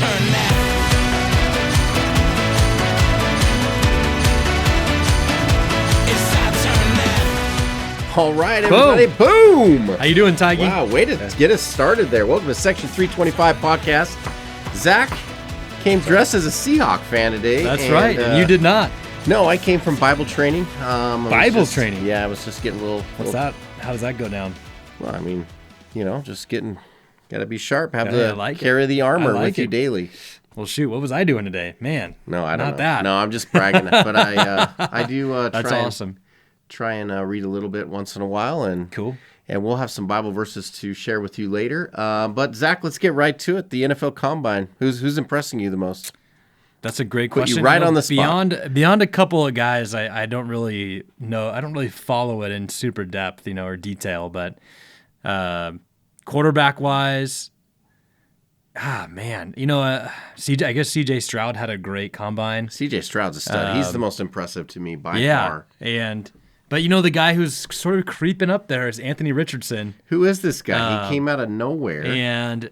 turn that. It's our turn now. All right, everybody. Boom. How you doing, Tiggy? Wow, way to get us started there. Welcome to Section 325 podcast. Zach came dressed as a Seahawk fan today. That's right, and you did not. No, I came from Bible training. Training? Yeah, I was just getting a little... What's that? How does that go down? Well, I mean, just getting... Got to be sharp. Have Yeah, to I like carry the armor like with you it. daily. Well, shoot, what was I doing today? Man, No, I don't not know. that. No, I'm just bragging. But I do That's try awesome. try and read a little bit once in a while. And Cool. And we'll have some Bible verses to share with you later. But Zach, let's get right to it. The NFL Combine. Who's impressing you the most? That's a great Put you question. right on the spot. Beyond a couple of guys, I don't really know. I don't really follow it in super depth, or detail. But quarterback wise, man, CJ. I guess CJ Stroud had a great combine. CJ Stroud's a stud. He's the most impressive to me by Yeah, far. but the guy who's sort of creeping up there is Anthony Richardson. Who is this guy? He came out of nowhere. And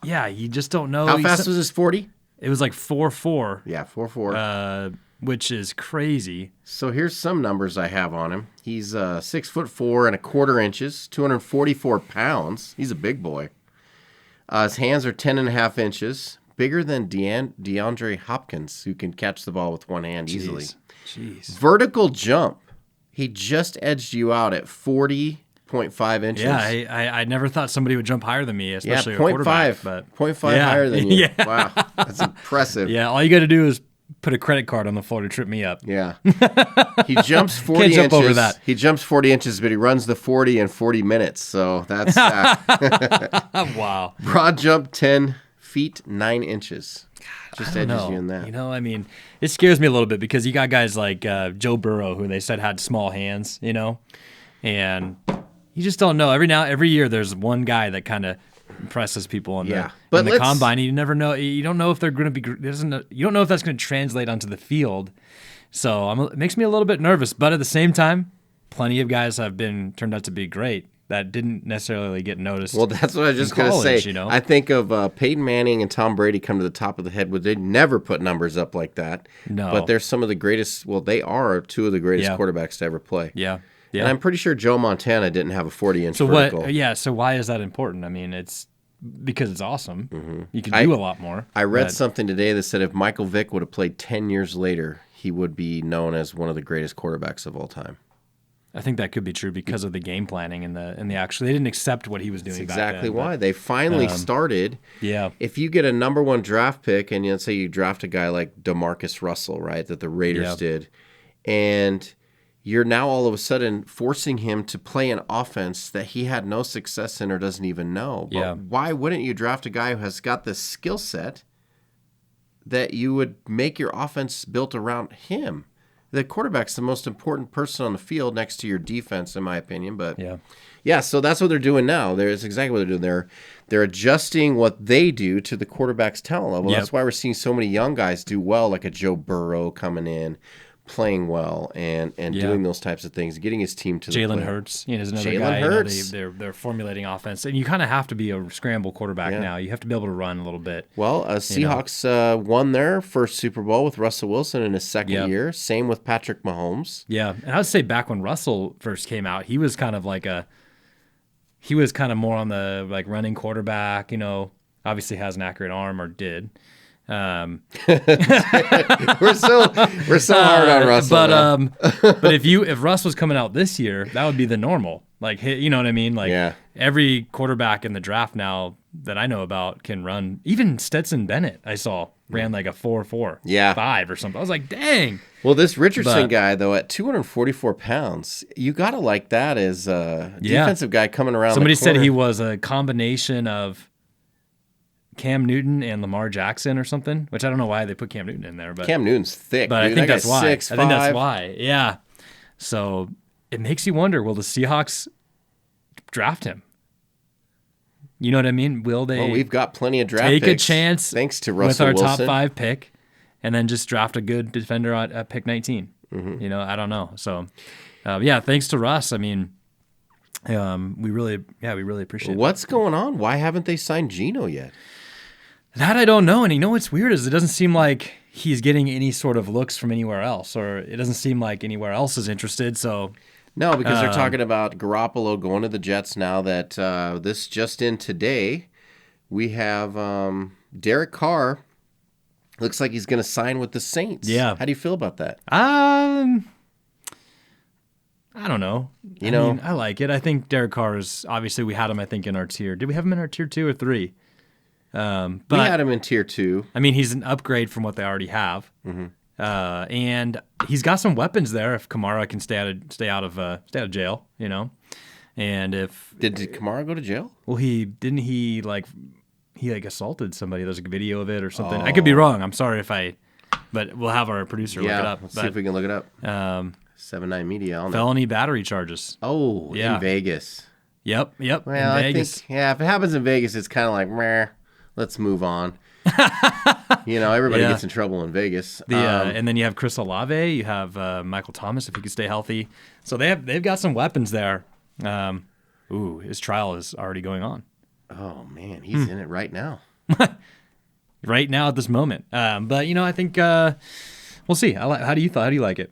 yeah, you just don't know. How fast was his 40? It was like 4.4. Yeah, 4.4. Which is crazy. So here's some numbers I have on him. He's 6'4" 1/4 inches, 244 pounds. He's a big boy. His hands are 10.5 inches, bigger than DeAndre Hopkins, who can catch the ball with one hand easily. Jeez. Vertical jump. He just edged you out at 40.5 inches. Yeah, I never thought somebody would jump higher than me, especially a 0.5. quarterback. But 0.5 Yeah. higher than you. Yeah. Wow, that's impressive. yeah, all you got to do is put a credit card on the floor to trip me up. Yeah. He jumps 40 Can't inches. jump over that. He jumps 40 inches, but he runs the 40 in 40 minutes. So that's Wow. broad jump 10 feet 9 inches. Just I don't edges know. you in that. I mean, it scares me a little bit because you got guys like Joe Burrow, who they said had small hands, and you just don't know. Every year, there's one guy that kind of impresses people in Yeah. the, But in the let's- combine. You never know. You don't know if they're going to be. You don't know if that's going to translate onto the field. So it makes me a little bit nervous. But at the same time, plenty of guys have turned out to be great that didn't necessarily get noticed. Well, that's what I was just in going to college, say. I think of Peyton Manning and Tom Brady come to the top of the head, where they never put numbers up like that. No. But they're some of the greatest, they are two of the greatest Yeah. quarterbacks to ever play. Yeah. And I'm pretty sure Joe Montana didn't have a 40-inch So vertical. what? Yeah. So why is that important? I mean, it's because it's awesome. Mm-hmm. You can do a lot more. I read but- something today that said if Michael Vick would have played 10 years later, he would be known as one of the greatest quarterbacks of all time. I think that could be true because of the game planning and the actual. They didn't accept what he was doing. That's back exactly then, why. but- They finally started. Yeah. If you get a number one draft pick, and let's say you draft a guy like DeMarcus Russell, right, that the Raiders Yeah. did, and you're now all of a sudden forcing him to play an offense that he had no success in or doesn't even know. But Yeah. why wouldn't you draft a guy who has got this skill set that you would make your offense built around him? The quarterback's the most important person on the field next to your defense, in my opinion. But Yeah. so that's what they're doing now. It's exactly what they're doing. They're adjusting what they do to the quarterback's talent level. Yep. That's why we're seeing so many young guys do well, like a Joe Burrow coming in, playing well, and doing those types of things, getting his team to the Jalen play. Hurts, is another Jalen guy. Hurts. They're formulating offense, and you kind of have to be a scramble quarterback now. You have to be able to run a little bit. Well, Seahawks won their first Super Bowl with Russell Wilson in his second Yep. year. Same with Patrick Mahomes. Yeah, and I would say back when Russell first came out, he was kind of more on the running quarterback. Obviously has an accurate arm or did. We're so hard on Russell. But if Russ was coming out this year, that would be the normal. You know what I mean? Every quarterback in the draft now that I know about can run. Even Stetson Bennett, I saw, ran like a 4.4, 5 or something. I was like, dang. Well, this Richardson guy, though, at 244 pounds, you got to like that as a defensive guy coming around. Somebody the corner. said he was a combination of Cam Newton and Lamar Jackson or something, which I don't know why they put Cam Newton in there. But Cam Newton's thick. But dude. I think That that's guy's why. 6'5". I think that's why. Yeah. So it makes you wonder, will the Seahawks draft him? You know what I mean? Will they Well, we've got plenty of draft take picks, a chance thanks to with Russell our Wilson. top 5 pick and then just draft a good defender at pick 19? Mm-hmm. I don't know. So, thanks to Russ. I mean, we really appreciate it. What's going on? Why haven't they signed Geno yet? That I don't know. And you know what's weird is it doesn't seem like he's getting any sort of looks from anywhere else, or it doesn't seem like anywhere else is interested. So No, because they're talking about Garoppolo going to the Jets now that this just in today. We have Derek Carr. Looks like he's going to sign with the Saints. Yeah. How do you feel about that? I don't know. I know- mean, I like it. I think Derek Carr is obviously we had him. I think in our tier. Did we have him in our tier 2 or 3? But We had him in tier 2. I mean, he's an upgrade from what they already have. And he's got some weapons there. If Kamara can stay out of jail, you know, and if Did Kamara go to jail? well, he assaulted somebody. There's a video of it or something. I could be wrong. I'm sorry but we'll have our producer look it up. Let's see if we can look it up. Um, 7-9 Media. I don't know. felony battery charges. Oh, Yeah. in Vegas. Yep. Well, in I Vegas. think, if it happens in Vegas, it's kind of like, meh, let's move on. Everybody Yeah. gets in trouble in Vegas. And then you have Chris Olave, you have Michael Thomas if he could stay healthy. So they've got some weapons there. His trial is already going on Oh, man, he's in it right now. right now at this moment. But I think we'll see. How do you like it?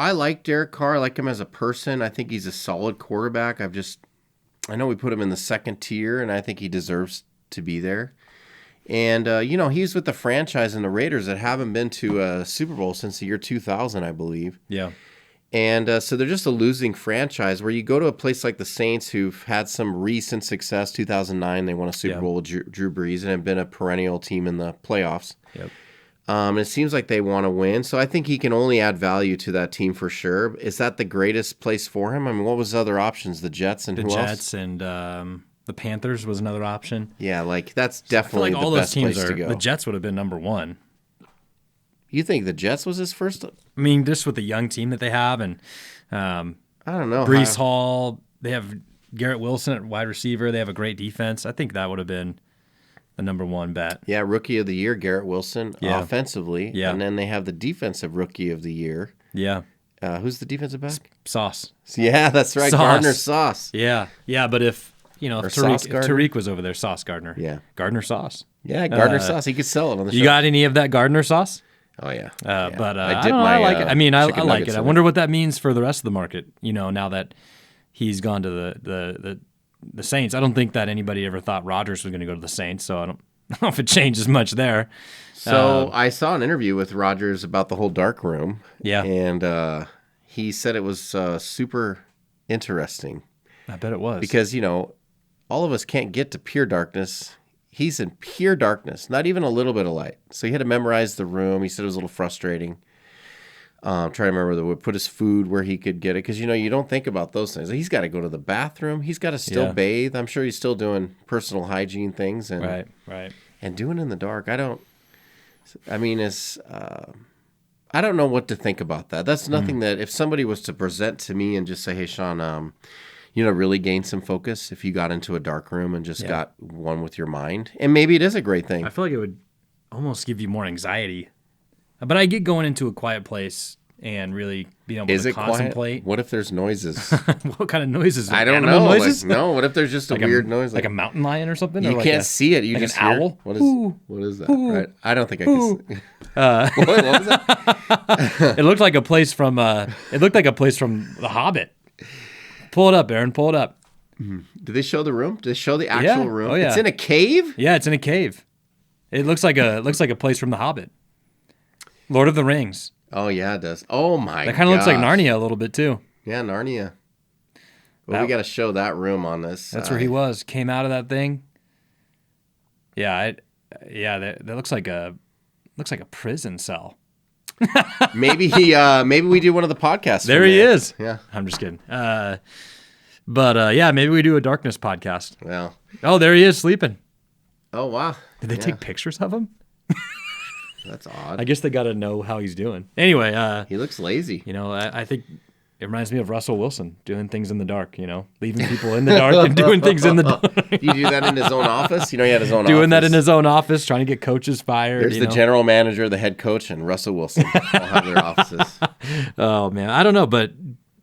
I like Derek Carr. I like him as a person. I think he's a solid quarterback. I know we put him in the second tier, and I think he deserves to be there. And, he's with the franchise and the Raiders that haven't been to a Super Bowl since the year 2000, I believe. Yeah. And so they're just a losing franchise where you go to a place like the Saints who've had some recent success. 2009, they won a Super Bowl with Drew Brees and have been a perennial team in the playoffs. Yep. It seems like they want to win. So I think he can only add value to that team for sure. Is that the greatest place for him? I mean, what was the other options? The Jets and The who Jets else? and the Panthers was another option. Yeah, that's I feel definitely like all the those best teams place to go. the Jets would have been number one. You think the Jets was his first? I mean, just with the young team that they have and I don't know. Brees Hall, they have Garrett Wilson at wide receiver. They have a great defense. I think that would have been the number one bet. Yeah, Rookie of the Year, Garrett Wilson, Yeah. offensively. Yeah. And then they have the Defensive Rookie of the Year. Yeah. Who's the defensive back? Sauce. Yeah, that's right. Sauce. Gardner Sauce. Yeah. Yeah, but if Sauce Gardner? Tariq was over there, Sauce Gardner. Yeah. Gardner Sauce. Yeah, Gardner Sauce. He could sell it on the show. You got any of that Gardner sauce? Oh, yeah. But I I dipped don't know. my, I like it. I mean, I chicken like nuggets it. I in wonder what that means for the rest of the market. Now that he's gone to the Saints. I don't think that anybody ever thought Rodgers was going to go to the Saints. So I don't know if it changes much there. So I saw an interview with Rodgers about the whole dark room. Yeah. And he said it was super interesting I bet it was because, all of us can't get to pure darkness. He's in pure darkness, not even a little bit of light. So he had to memorize the room. He said it was a little frustrating. Trying to remember that would put his food where he could get it because you don't think about those things. He's got to go to the bathroom. He's got to still bathe. I'm sure he's still doing personal hygiene things and right. and doing it in the dark. I don't know what to think about that. That's nothing that if somebody was to present to me and just say, "Hey, Sean, really gain some focus if you got into a dark room and just got one with your mind," and maybe it is a great thing. I feel like it would almost give you more anxiety. But I get going into a quiet place and really being able Is to it contemplate. quiet? What if there's noises? What kind of noises? I don't Animal know. Noises? No. What if there's just a weird noise? Like a mountain lion or something? You or can't see it. You like just an hear. owl? What is that? Ooh. Right? I don't think I can see. What was that? It looked like a place from The Hobbit. Pull it up, Aaron. Pull it up. Did they show the room? Did they show the actual room? Oh, yeah. It's in a cave? Yeah, it's in a cave. It looks like a place from The Hobbit. Lord of the Rings. Oh, yeah, it does. Oh, my God. That kind of looks like Narnia a little bit too. Yeah, Narnia. Well, we got to show that room on this. That's where he was. Came out of that thing. Yeah, that looks like a prison cell. Maybe we do one of the podcasts. There from he there. is. Yeah. I'm just kidding. But maybe we do a darkness podcast. Well. Oh, there he is sleeping. Oh, wow. Did they take pictures of him? That's odd. I guess they got to know how he's doing. Anyway, He looks lazy. I think it reminds me of Russell Wilson doing things in the dark, leaving people in the dark and doing things in the dark. You do that in his own office? He had his own office. Doing that in his own office, trying to get coaches fired. There's the general manager, the head coach, and Russell Wilson all have their offices. Oh, man. I don't know, but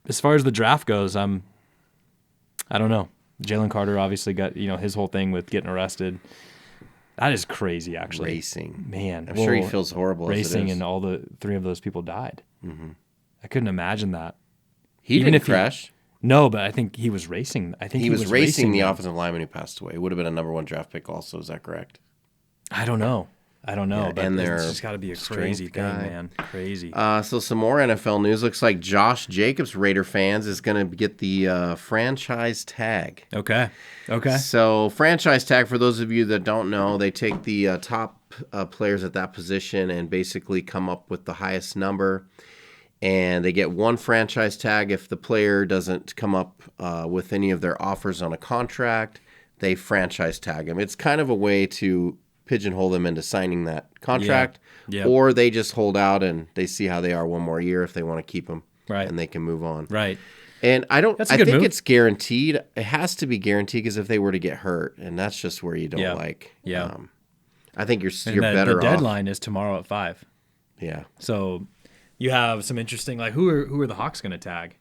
as far as the draft goes, I'm I don't know. Jalen Carter obviously got, his whole thing with getting arrested. That is crazy, actually. Racing. Man. I'm sure he feels horrible Racing, as it is. and all the 3 of those people died. Mm-hmm. I couldn't imagine that. He didn't crash. No, but I think he was racing. I think he was racing the them. offensive lineman who passed away. It would have been a number 1 draft pick also. Is that correct? I don't know. Yeah, but and it's just got to be a crazy thing, man. Crazy. So some more NFL news. Looks like Josh Jacobs, Raider fans, is going to get the franchise tag. Okay. So franchise tag, for those of you that don't know, they take the top players at that position and basically come up with the highest number. And they get 1 franchise tag. If the player doesn't come up with any of their offers on a contract, they franchise tag them. It's kind of a way to pigeonhole them into signing that contract, or they just hold out and they see how they are 1 more year if they want to keep them, right? And they can move on, right? And I think move. It's guaranteed. It has to be guaranteed because if they were to get hurt, and that's just where you don't like. Yeah. I think you're better off. The deadline is tomorrow at 5. Yeah. So you have some interesting, like, who are the Hawks going to tag?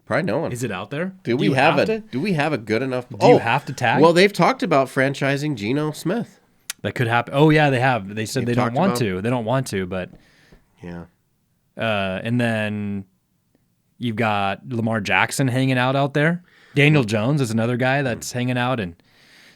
Probably no one. Is it out there? Do we have a good enough? Do you have to tag? Well, they've talked about franchising Geno Smith. That could happen. Oh yeah, they have. They said they don't want to. They don't want to, but yeah. And then you've got Lamar Jackson hanging out there. Daniel Jones is another guy that's hanging out, and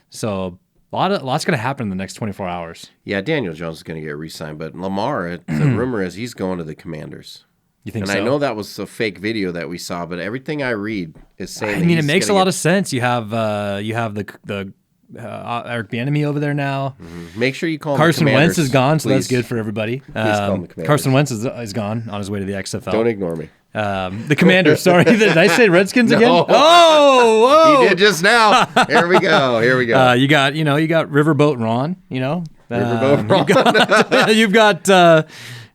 so lots going to happen in the next 24 hours. Yeah, Daniel Jones is going to get re-signed, but Lamar, the rumor is he's going to the Commanders. You think and so? I know that was a fake video that we saw, but everything I read is saying. I mean, it makes a lot of sense. You have the Eric Bieniemy over there now. Mm-hmm. Make sure you call Carson him the Wentz is gone, so please. that's good for everybody. Call him the Commanders. Carson Wentz is gone on his way to the XFL. Don't ignore me. The Commanders. Sorry, did I say Redskins again? No. Oh, whoa! He did just now. Here we go. You got Riverboat Ron. Riverboat Ron. You've got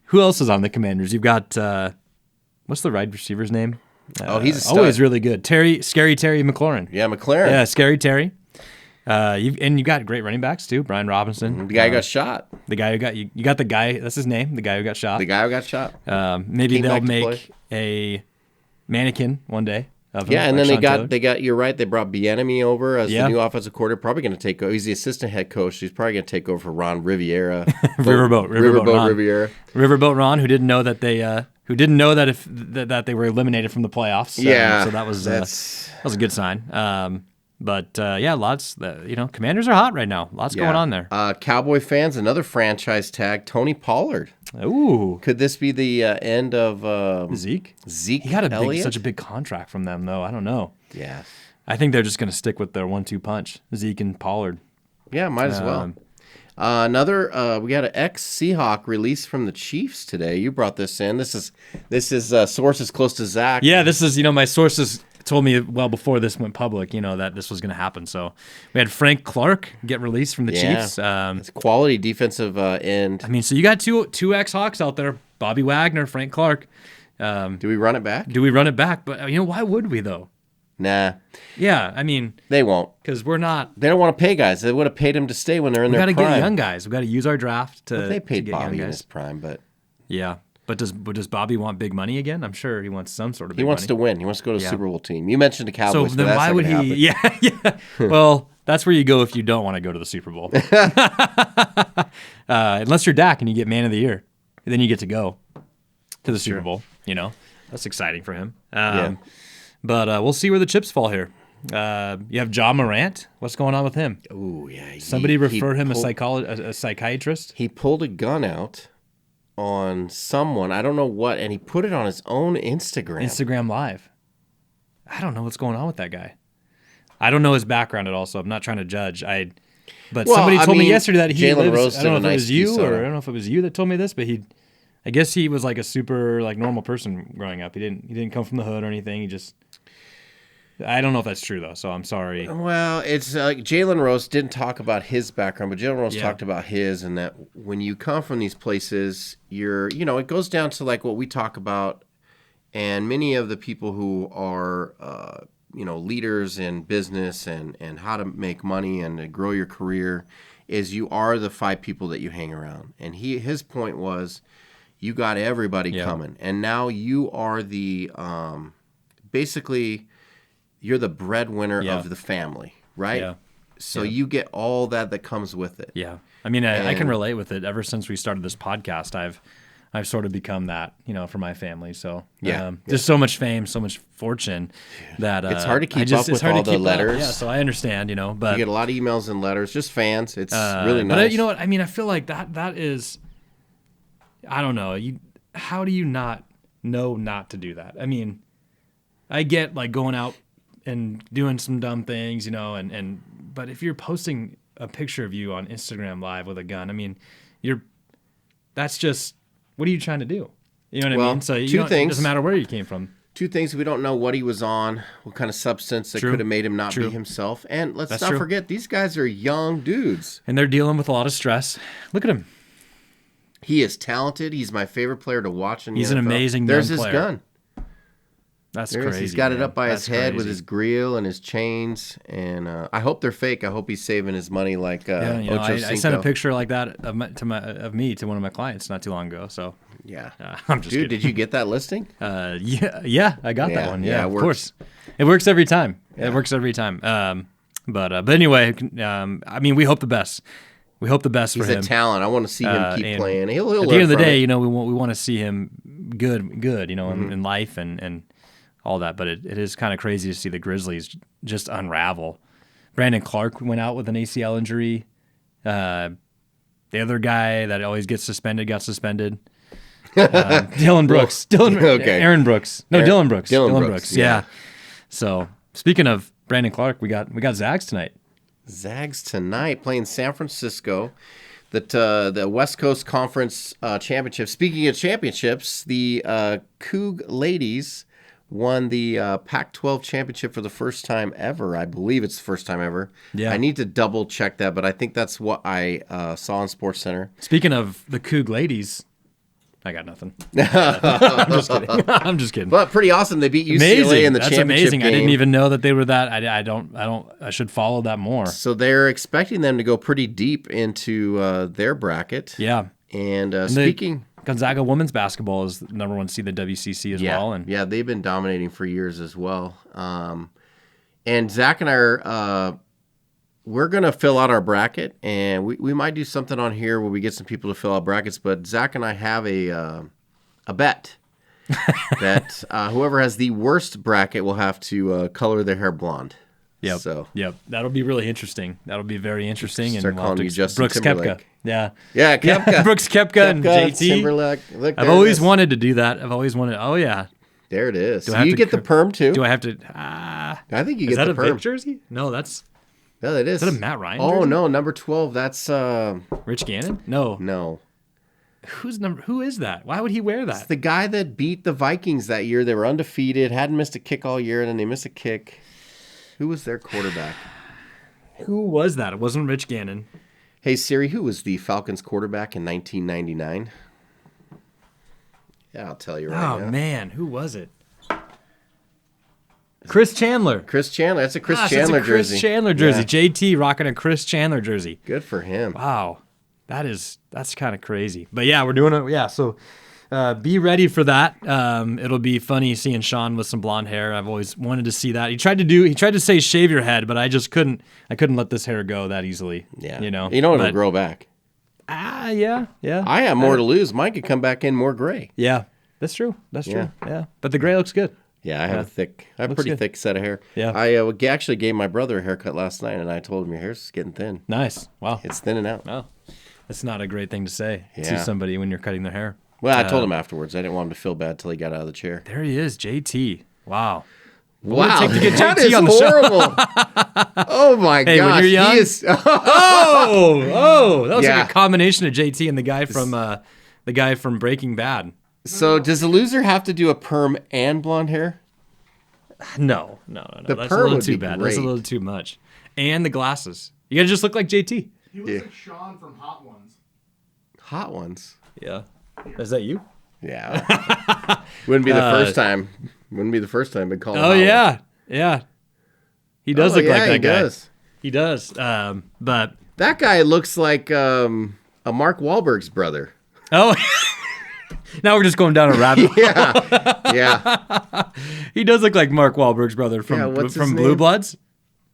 who else is on the Commanders? You've got what's the wide receiver's name? He's a stud. Always really good. Scary Terry McLaurin. Yeah, McLaren. Yeah, Scary Terry. You got great running backs too. Brian Robinson, the guy who got shot. The guy who got you got the guy. That's his name. The guy who got shot. The guy who got shot. Maybe Came they'll back to make play. A mannequin one day. Of him, Yeah, and like then Sean Taylor. they got. You're right. They brought Bieniemy over as the new offensive coordinator. Probably going to take over. He's the assistant head coach. He's probably going to take over for Ron Riviera. Riverboat Ron. Riviera. Riverboat Ron, who didn't know that they were eliminated from the playoffs. Yeah, so that was a good sign. Lots. Commanders are hot right now. Lots going on there. Cowboy fans, another franchise tag, Tony Pollard. Ooh, could this be the end of Zeke? Zeke, he had Elliott? such a big contract from them, though. I don't know. Yeah, I think they're just going to stick with their 1-2 punch, Zeke and Pollard. Yeah, might as well. We got an ex-Seahawk released from the Chiefs today. You brought this in. This is sources close to Zach. Yeah, this is my sources told me well before this went public, that this was going to happen. So we had Frank Clark get released from the Chiefs. It's quality defensive end. I mean, so you got two ex-Hawks out there, Bobby Wagner, Frank Clark. Do we run it back? But why would we though? Nah. Yeah, I mean they won't because we're not. They don't want to pay guys. They would have paid them to stay when they're in their prime. We got to get young guys. We got to use our draft to. Well, they paid to get Bobby young in guys. his prime, but yeah. But does Bobby want big money again? I'm sure he wants some sort of. He wants to win. He wants to go to a Super Bowl team. You mentioned the Cowboys. So then why would he? Yeah. Well, that's where you go if you don't want to go to the Super Bowl. Unless you're Dak and you get Man of the Year, then you get to go to the Super Bowl. That's exciting for him. But we'll see where the chips fall here. You have John Morant. What's going on with him? Oh yeah. Somebody refer him a psychiatrist. He pulled a gun out on someone, I don't know what, and he put it on his own Instagram Live. I don't know what's going on with that guy. I don't know his background at all, so I'm not trying to judge. Somebody told me yesterday that he Jalen lives. Rose I don't know if did a it was nice you piece on or it. I don't know if it was you that told me this, but I guess he was like a super normal person growing up. He didn't come from the hood or anything. I don't know if that's true though, so I'm sorry. Well, it's like Jalen Rose didn't talk about his background, but Jalen Rose talked about his, and that when you come from these places, it goes down to like what we talk about, and many of the people who are, leaders in business and how to make money and to grow your career, is you are the 5 people that you hang around. And his point was, you got everybody coming, and now you are the basically you're the breadwinner Yeah. of the family, right? Yeah. So you get all that comes with it. Yeah. I mean, I can And- relate with it. Ever since we started this podcast, I've sort of become that, for my family. So there's so much fame, so much fortune that It's hard to keep it's up with hard to all the keep up. letters. Yeah, so I understand, but You get a lot of emails and letters, just fans. It's really nice. But you know what? I mean, I feel like that is, I don't know. How do you not know not to do that? I mean, I get like going out and doing some dumb things, but if you're posting a picture of you on Instagram Live with a gun, I mean, that's just, what are you trying to do? You know what I Well, mean? So two it things. doesn't matter where you came from. Two things: we don't know what he was on, what kind of substance that True. could have made him not True. be himself, and let's That's not true. forget these guys are young dudes. And they're dealing with a lot of stress. Look at him. He is talented. He's my favorite player to watch in the He's an NFL. amazing There's young his player. gun. That's There he is. crazy. He's got it man. up by That's his head with crazy. his grill and his chains, and I hope they're fake. I hope he's saving his money like Yeah, Ocho I Cinco. sent a picture like that of me to one of my clients not too long ago. So Yeah, I'm just dude, kidding. did you get that listing? Yeah, I got Yeah, that one. yeah, Yeah, it of works. course. It works every time. It works every time. But anyway, I mean, we hope the best. We hope the best He's for a him. talent. I want to see him keep and playing. He'll At learn the end of the from day, it. we want to see him good, Mm-hmm. in life and all that. But it is kind of crazy to see the Grizzlies just unravel. Brandon Clark went out with an ACL injury. The other guy that always gets suspended got suspended. Dylan Brooks. Okay. Aaron Brooks. No, Dylan Brooks. Dylan Brooks, Yeah. yeah. So speaking of Brandon Clark, we got Zags tonight. Zags tonight playing San Francisco. The West Coast Conference Championship. Speaking of championships, the Coug ladies won the Pac-12 championship for the first time ever. I believe it's the first time ever. Yeah. I need to double check that, but I think that's what I saw on Sports Center. Speaking of the Coug ladies, I got nothing. I'm just kidding. I'm just kidding. But pretty awesome. They beat UCLA Amazing. in the That's championship amazing. game. I didn't even know that they were that. I should follow that more. So they're expecting them to go pretty deep into their bracket. Yeah. And, The speaking... Gonzaga women's basketball is the number one seed in the WCC as well. And yeah, they've been dominating for years as well. And Zach and I are we're gonna fill out our bracket, and we might do something on here where we get some people to fill out brackets. But Zach and I have a bet that whoever has the worst bracket will have to color their hair blonde. Yep. So Yep. That'll be really interesting. That'll be very interesting. Start And we'll have calling to you Justin Brooks Timberlake. Koepka. Yeah. yeah, Koepka. Brooks Koepka and JT. Timberlake. Look, I've there it always is. wanted to do that. I've always wanted. Oh yeah. There it is. I So have you to get the co- perm too. Do I have to? I think you Is get that the a perm. Vic jersey? No, that's No, it is. that a Matt Ryan Oh jersey? no, number 12. That's Rich Gannon. No. no. Who is that? Why would he wear It's that? the guy that beat the Vikings that year. They were undefeated, hadn't missed a kick all year, and then they missed a kick. Who was their quarterback? Who was that? It wasn't Rich Gannon. Hey Siri, who was the Falcons quarterback in 1999? Yeah, I'll tell you right Oh now. man, who was it? Chris Chandler. Chris Chandler. That's a Chris Gosh, Chandler it's a Chris jersey. Chandler jersey. Yeah. JT rocking a Chris Chandler jersey. Good for him. Wow, that's kind of crazy. But yeah, we're doing it. Yeah, so be ready for that. It'll be funny seeing Sean with some blonde hair. I've always wanted to see that. He tried to say shave your head, but I just couldn't. I couldn't let this hair go that easily. Yeah. you know. It'll But- grow back. Yeah. I have more to lose. Mine could come back in more gray. Yeah, that's true. That's true. Yeah. Yeah, but the gray looks good. Yeah, I have a Looks pretty good. thick set of hair. Yeah. I actually gave my brother a haircut last night, and I told him your hair's getting thin. Nice. Wow. It's thinning out. Well, that's not a great thing to say to Yeah. somebody when you're cutting their hair. Well, I told him afterwards. I didn't want him to feel bad till he got out of the chair. There he is, JT. Wow. Wow, take to get that JT is on the show? horrible. Oh my Hey, when gosh, you're young- he is. Oh, that was Yeah. like a combination of JT and the guy from Breaking Bad. So does the loser have to do a perm and blonde hair? No. The That's a perm little would too be bad. That's a great. little too much. And the glasses. You gotta just look like JT. He looks like Sean from Hot Ones. Hot ones. Yeah. Is that you? Yeah. Wouldn't be the first time. Wouldn't be the first time I'd call him. Oh Hot yeah. Ones. Yeah. He does Oh, look yeah, like that he guy. does. He does. But That guy looks like a Mark Wahlberg's brother. oh Now we're just going down a rabbit hole. Yeah. He does look like Mark Wahlberg's brother Yeah, from what's his from name? Blue Bloods.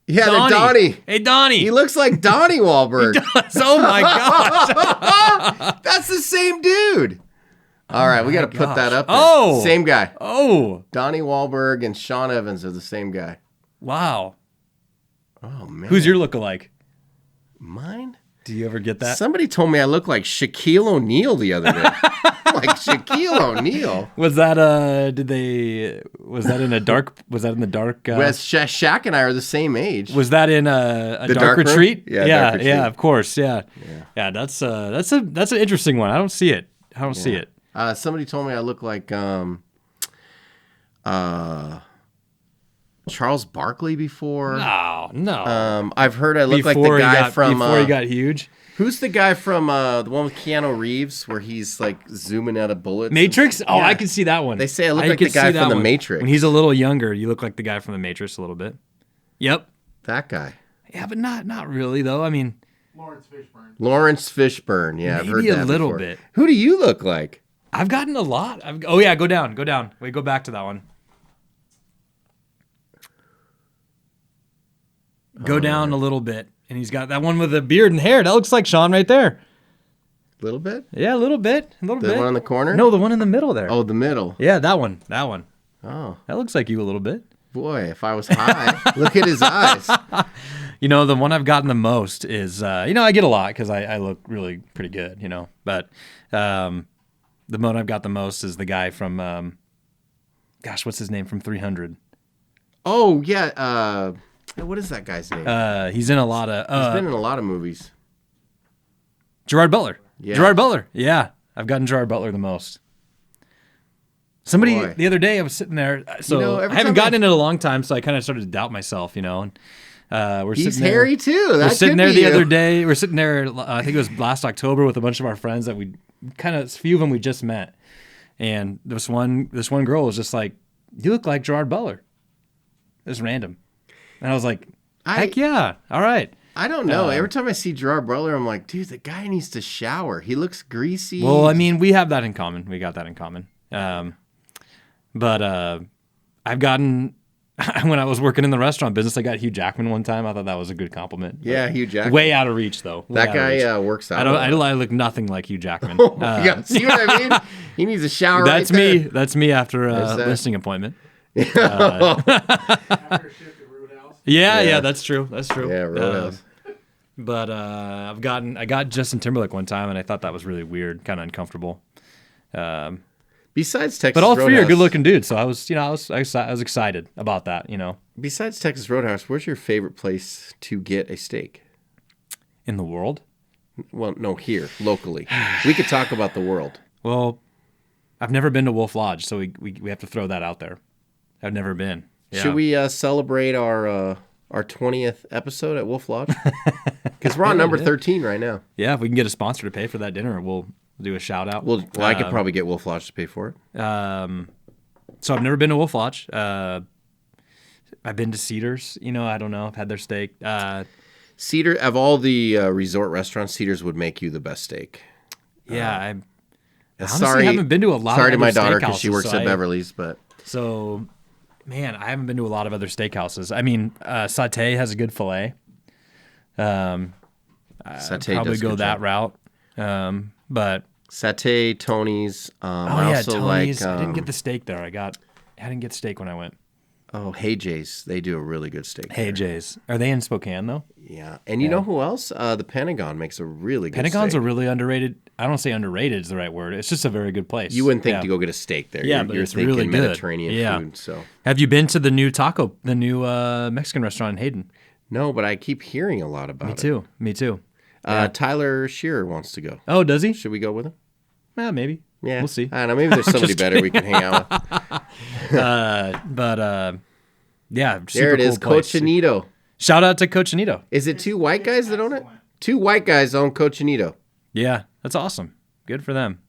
Yeah, they're Donnie. Hey, Donnie. He looks like Donnie Wahlberg. Oh my gosh. That's the same dude. All right, we got to put that up there. Oh. Same guy. Oh, Donnie Wahlberg and Sean Evans are the same guy. wow. Oh, man. Who's your lookalike? Mine? Do you ever get that? Somebody told me I look like Shaquille O'Neal the other day. Like Shaquille O'Neal. Was that was that in the dark? Whereas Shaq and I are the same age. Was that in a The dark dark room? retreat? Yeah, yeah, dark retreat. of course, yeah. That's an interesting one. I don't see it. See it. Somebody told me I look like Charles Barkley before. No. I've heard I look like the guy from before he got huge. who's the guy from the one with Keanu Reeves where he's like zooming out of bullets? Matrix? Oh, Yeah. I can see that one. They say I look like can the guy see from that The one. Matrix. When he's a little younger, you look like the guy from the Matrix a little bit. Yep. That guy. Yeah, but not really though. I mean, Lawrence Fishburne. Lawrence Fishburne. Yeah, I've heard maybe that a little before. bit. Who do you look like? I've gotten a lot. Oh yeah, go down. Wait, go back to that one. Go down a little bit, and he's got that one with the beard and hair. That looks like Sean right there. A little bit? Yeah, a little bit. The one on the corner? No, the one in the middle there. Oh, the middle. Yeah, that one. Oh, That looks like you a little bit. boy, if I was high. Look at his eyes. You know, the one I've gotten the most is, I get a lot because I look really pretty good, But the one I've got the most is the guy from, what's his name from 300? Oh, yeah. What is that guy's name? He's in a lot of... He's been in a lot of movies. Gerard Butler. Yeah. Gerard Butler. Yeah. I've gotten Gerard Butler the most. Somebody Boy. the other day I was sitting there. So every I haven't time gotten it in a long time, so I kind of started to doubt myself, And we're He's sitting there. hairy too. That We're sitting could there be the you. other day. We're sitting there. I think it was last October with a bunch of our friends that we a few of them we just met, and this one girl was just like, "You look like Gerard Butler." It was random, and I was like, "Heck yeah, all right." I don't know. Every time I see Gerard Butler, I'm like, dude, the guy needs to shower. He looks greasy. Well, I mean, we have that in common. We got that in common. But I've gotten when I was working in the restaurant business, I got Hugh Jackman one time. I thought that was a good compliment. Yeah, Hugh Jackman. Way out of reach though. Way That out of reach. guy works out. I look nothing like Hugh Jackman. Yeah, see what I mean? He needs a shower. That's right me. there. That's me after a that. listing appointment. After a shift at Roadhouse. Yeah, that's true. That's true. Yeah, Roadhouse. But I got Justin Timberlake one time, and I thought that was really weird, kind of uncomfortable. Besides Texas But all three are Roadhouse- good-looking dudes, so I was excited about that. Besides Texas Roadhouse, where's your favorite place to get a steak? In the world. Well, no, here, locally. We could talk about the world. Well, I've never been to Wolf Lodge, so we have to throw that out there. I've never been. Yeah. Should we celebrate our 20th episode at Wolf Lodge? Because we're on number 13 right now. Yeah, if we can get a sponsor to pay for that dinner, we'll do a shout out. Well, I could probably get Wolf Lodge to pay for it. So I've never been to Wolf Lodge. I've been to Cedars. I don't know. I've had their steak. Cedar, of all the resort restaurants, Cedars would make you the best steak. Yeah, I honestly Sorry, haven't been to a lot. Sorry of to other my daughter because she steakhouses, works so at Beverly's, but So, man, I haven't been to a lot of other steakhouses. I mean, Sauté has a good fillet. Sauté Probably does go good that job. route. But Sauté, Tony's. I yeah, also Tony's. like. I didn't get the steak there. I didn't get steak when I went. Oh, Hey J's. They do a really good steak. Hey there. J's. Are they in Spokane though? Yeah, and you know who else? The Pentagon makes a really good. Pentagon's steak. a really underrated. I don't say underrated is the right word. It's just a very good place. You wouldn't think Yeah. to go get a steak there. Yeah, you're, but you're it's thinking really good. Mediterranean Yeah. food. So Have you been to the new Mexican restaurant in Hayden? no, but I keep hearing a lot about it. Me too. Tyler Shearer wants to go. Oh, does he? Should we go with him? Yeah, maybe. Yeah, We'll see. I don't know. Maybe there's somebody Just better we can hang out with. Yeah, super There it is, cool place. Cochinito. Shout out to Cochinito. Is it two white guys that own it? Two white guys own Cochinito. Yeah, that's awesome. Good for them.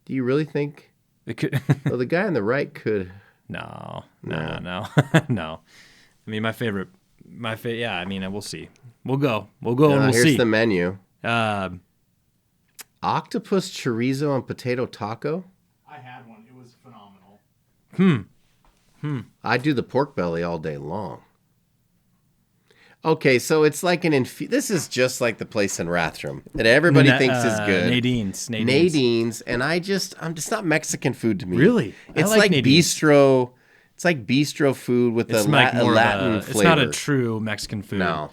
Do you really think? It could. Well, the guy on the right could. No. No. I mean, my favorite. Yeah, I mean, we'll see. We'll go. We'll here's see. the menu. Octopus chorizo and potato taco. I had one. It was phenomenal. I do the pork belly all day long. Okay, so it's like this is just like the place in Rathdrum that everybody thinks is good. Nadine's, and I'm just not Mexican food to me. Really? It's I like Nadine's. bistro. It's like bistro food with a Latin flavor. It's not a true Mexican food. No.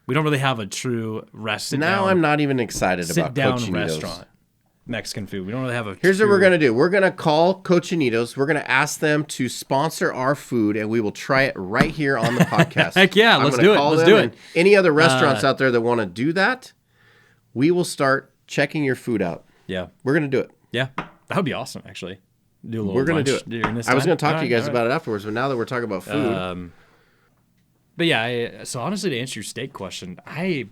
We don't really have a true I'm not even excited about sit-down Cochinitos. restaurant Mexican food. We don't really have a Here's what we're going to do. We're going to call Cochinitos. We're going to ask them to sponsor our food, and we will try it right here on the podcast. Heck yeah, let's do it. Let's do it. Any other restaurants out there that want to do that, we will start checking your food out. Yeah. We're going to do it. Yeah. That would be awesome, actually. Do a little We're going to do lunch it. during this I was time. going to talk to you guys All right. about it afterwards, but now that we're talking about food. But yeah, so honestly, to answer your steak question, I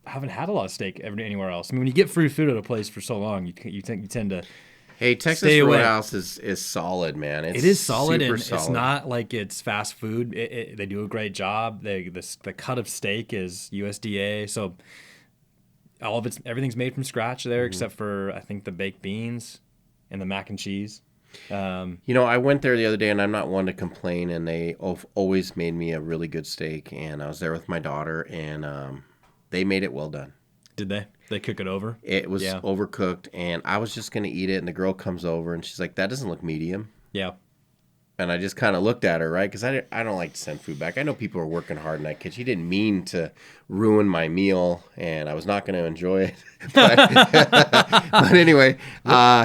haven't had a lot of steak anywhere else. I mean, when you get free food at a place for so long, you tend to hey, Texas stay away. Roadhouse is solid, man. It is solid, super and solid. it's not like it's fast food. They do a great job. The cut of steak is USDA, so everything's made from scratch there, except for I think the baked beans and the mac and cheese. I went there the other day, and I'm not one to complain, and they always made me a really good steak, and I was there with my daughter, and they made it well done. Did they? They cook it over? It was overcooked, and I was just going to eat it, and the girl comes over, and she's like, that doesn't look medium. Yeah. And I just kind of looked at her, right? Because I don't like to send food back. I know people are working hard in that kitchen. She didn't mean to ruin my meal, and I was not going to enjoy it. But anyway,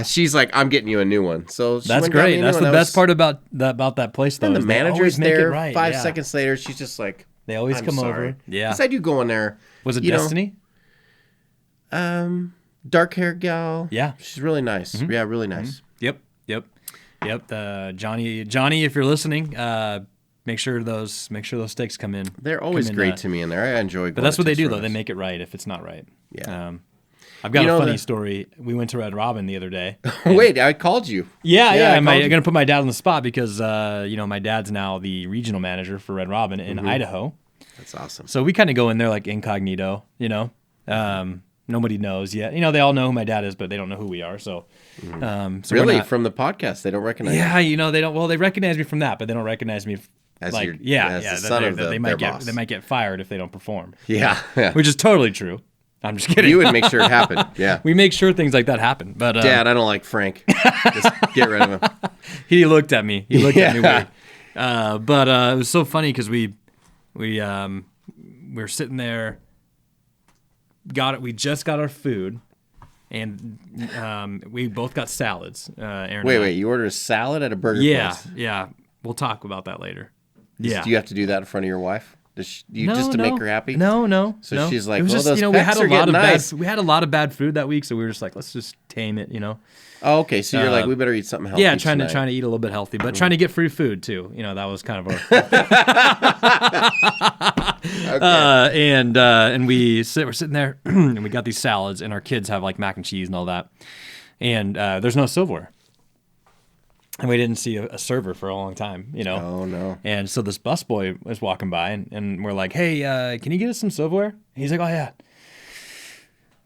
she's like, I'm getting you a new one. So she That's went and got me great. a new That's one. the That best was- part about that place, though. And the is they manager's always make it there. right. 5 yeah. seconds later, she's just like, They always I'm come sorry. over. Yeah. Because I do go in there. Was it you know, Destiny? Dark hair gal. Yeah. She's really nice. Yeah, really nice. Yep. Johnny, if you're listening, make sure those steaks come in. They're always great to me in there. I enjoy going But that's to what they Texas do, though. They Roadhouse. make it right if it's not right. Yeah. I've got You a know funny the- story. We went to Red Robin the other day. Wait, I called you. Yeah. I I'm called you. going to put my dad on the spot because, my dad's now the regional manager for Red Robin in Idaho. That's awesome. So we kind of go in there like incognito, nobody knows yet. They all know who my dad is, but they don't know who we are. So, so we're Really? not- From the podcast, they don't recognize you? yeah, they don't. Well, they recognize me from that, but they don't recognize me As like your- yeah, as yeah. the that son they're- of that the- they their might get boss. they might get fired if they don't perform, Yeah. which is totally true. I'm just kidding. You would make sure it happened. Yeah. We make sure things like that happen. But Dad, I don't like Frank. Just get rid of him. he looked at me. He looked at me Yeah. weird. But it was so funny because we were sitting there. We just got our food, and we both got salads. Aaron and I. Wait. You ordered a salad at a burger Yeah, place? yeah. We'll talk about that later. Yeah. Do you have to do that in front of your wife? Just to make her happy? No. So no. she's like, it was well, just, those we pecs had a are lot getting of nice. we had a lot of bad food that week, so we were just like, let's just tame it, Oh, okay. So you're like, we better eat something healthy. Yeah, trying tonight. to eat a little bit healthy, but trying to get free food too. That was kind of our. And we're sitting there, and we got these salads, and our kids have like mac and cheese and all that, and there's no silverware, and we didn't see a server for a long time, Oh, no. And so this busboy was walking by, and we're like, hey, can you get us some silverware? And he's like, oh yeah.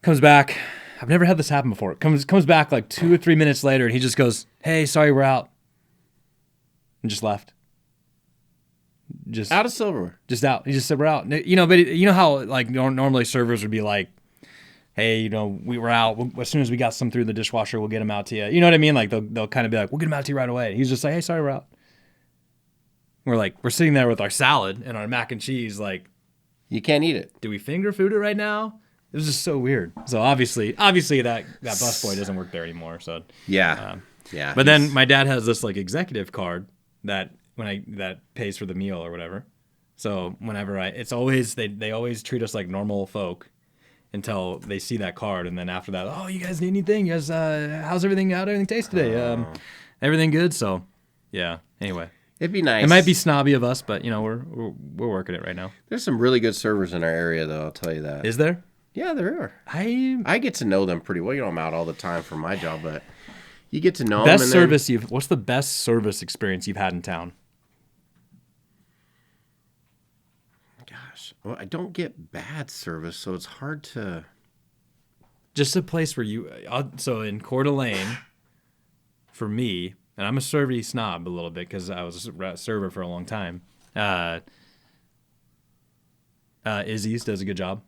Comes back. I've never had this happen before. Comes back like 2 or 3 minutes later, and he just goes, "Hey, sorry, we're out," and just left. Just Out of silverware. just out. He just said we're out. But you know how like normally servers would be like, "Hey, we were out. As soon as we got some through the dishwasher, we'll get them out to you." You know what I mean? Like they'll kind of be like, "We'll get them out to you right away." He's just like, "Hey, sorry, we're out." We're sitting there with our salad and our mac and cheese. Like, You can't eat it. do we finger food it right now? It was just so weird. So obviously that busboy doesn't work there anymore. So Yeah. Yeah. but then my dad has this like executive card that that pays for the meal or whatever. So whenever it's always they always treat us like normal folk until they see that card, and then after that, oh, you guys need anything? You guys, how's everything? How'd everything taste today? Everything good? So yeah. Anyway, it'd be nice. it might be snobby of us, but we're working it right now. There's some really good servers in our area, though. I'll tell you that. Is there? Yeah, there are. I I get to know them pretty well. I'm out all the time for my job, but you get to know them. best and service what's the best service experience you've had in town? Gosh, well, I don't get bad service, so it's hard to. just a place where so in Coeur d'Alene, for me, and I'm a servy snob a little bit because I was a server for a long time. Izzy's does a good job.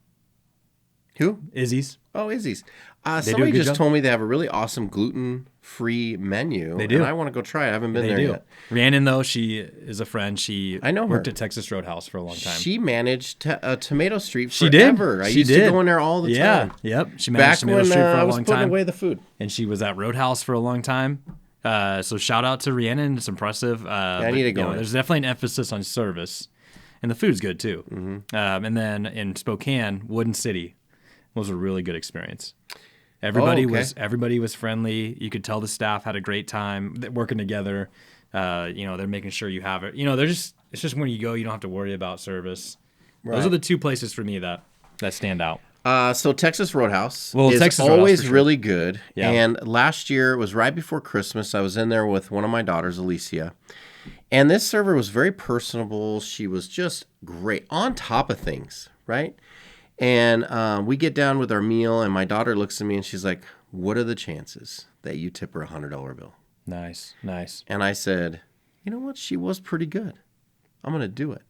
Who? Izzy's. Oh, Izzy's. do a Somebody good just job. told me they have a really awesome gluten-free menu. They do. And I want to go try it. I haven't been They there do. yet. Rhiannon, though, she is a friend. I know her. worked at Texas Roadhouse for a long time. She managed Tomato Street She did. forever. I She used did. to go in there all the time. Yep. She Back managed Tomato when Street for I a was long putting time. away the food. And she was at Roadhouse for a long time. So shout out to Rhiannon. It's impressive. I need to go in. There's definitely an emphasis on service. And the food's good, too. Mm-hmm. And then in Spokane, Wooden City was a really good experience. Everybody was friendly. You could tell the staff had a great time working together. They're making sure you have it. It's just when you go, you don't have to worry about service. Right. Those are the two places for me that stand out. So Texas Roadhouse Well, is Texas Roadhouse, always for sure. really good. Yeah. And last year, it was right before Christmas. I was in there with one of my daughters, Alicia. And this server was very personable. She was just great, on top of things, right? And we get down with our meal, and my daughter looks at me, and she's like, what are the chances that you tip her a $100 bill? Nice. And I said, you know what? She was pretty good. I'm going to do it.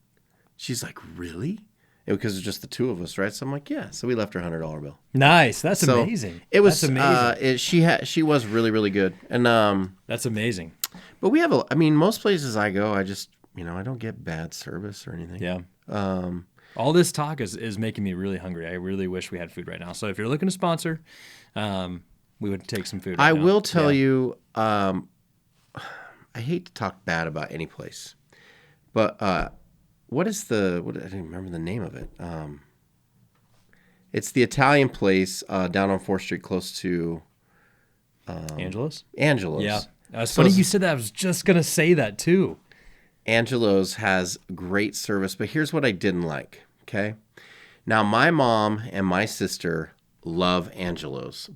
She's like, really? Because it's just the two of us, right? So I'm like, yeah. So we left her $100 bill. Nice. That's So amazing. It was That's amazing. She was really, really good. And That's amazing. but we have most places I go, I just I don't get bad service or anything. Yeah. All this talk is making me really hungry. I really wish we had food right now. So if you're looking to sponsor, we would take some food. I right now. will tell Yeah. you, I hate to talk bad about any place, but I didn't remember the name of it. It's the Italian place down on 4th Street, close to Angelo's. Angelo's. Yeah. It's So funny you said that. I was just gonna say that too. Angelo's has great service, but here's what I didn't like. Okay. Now, my mom and my sister love Angelo's,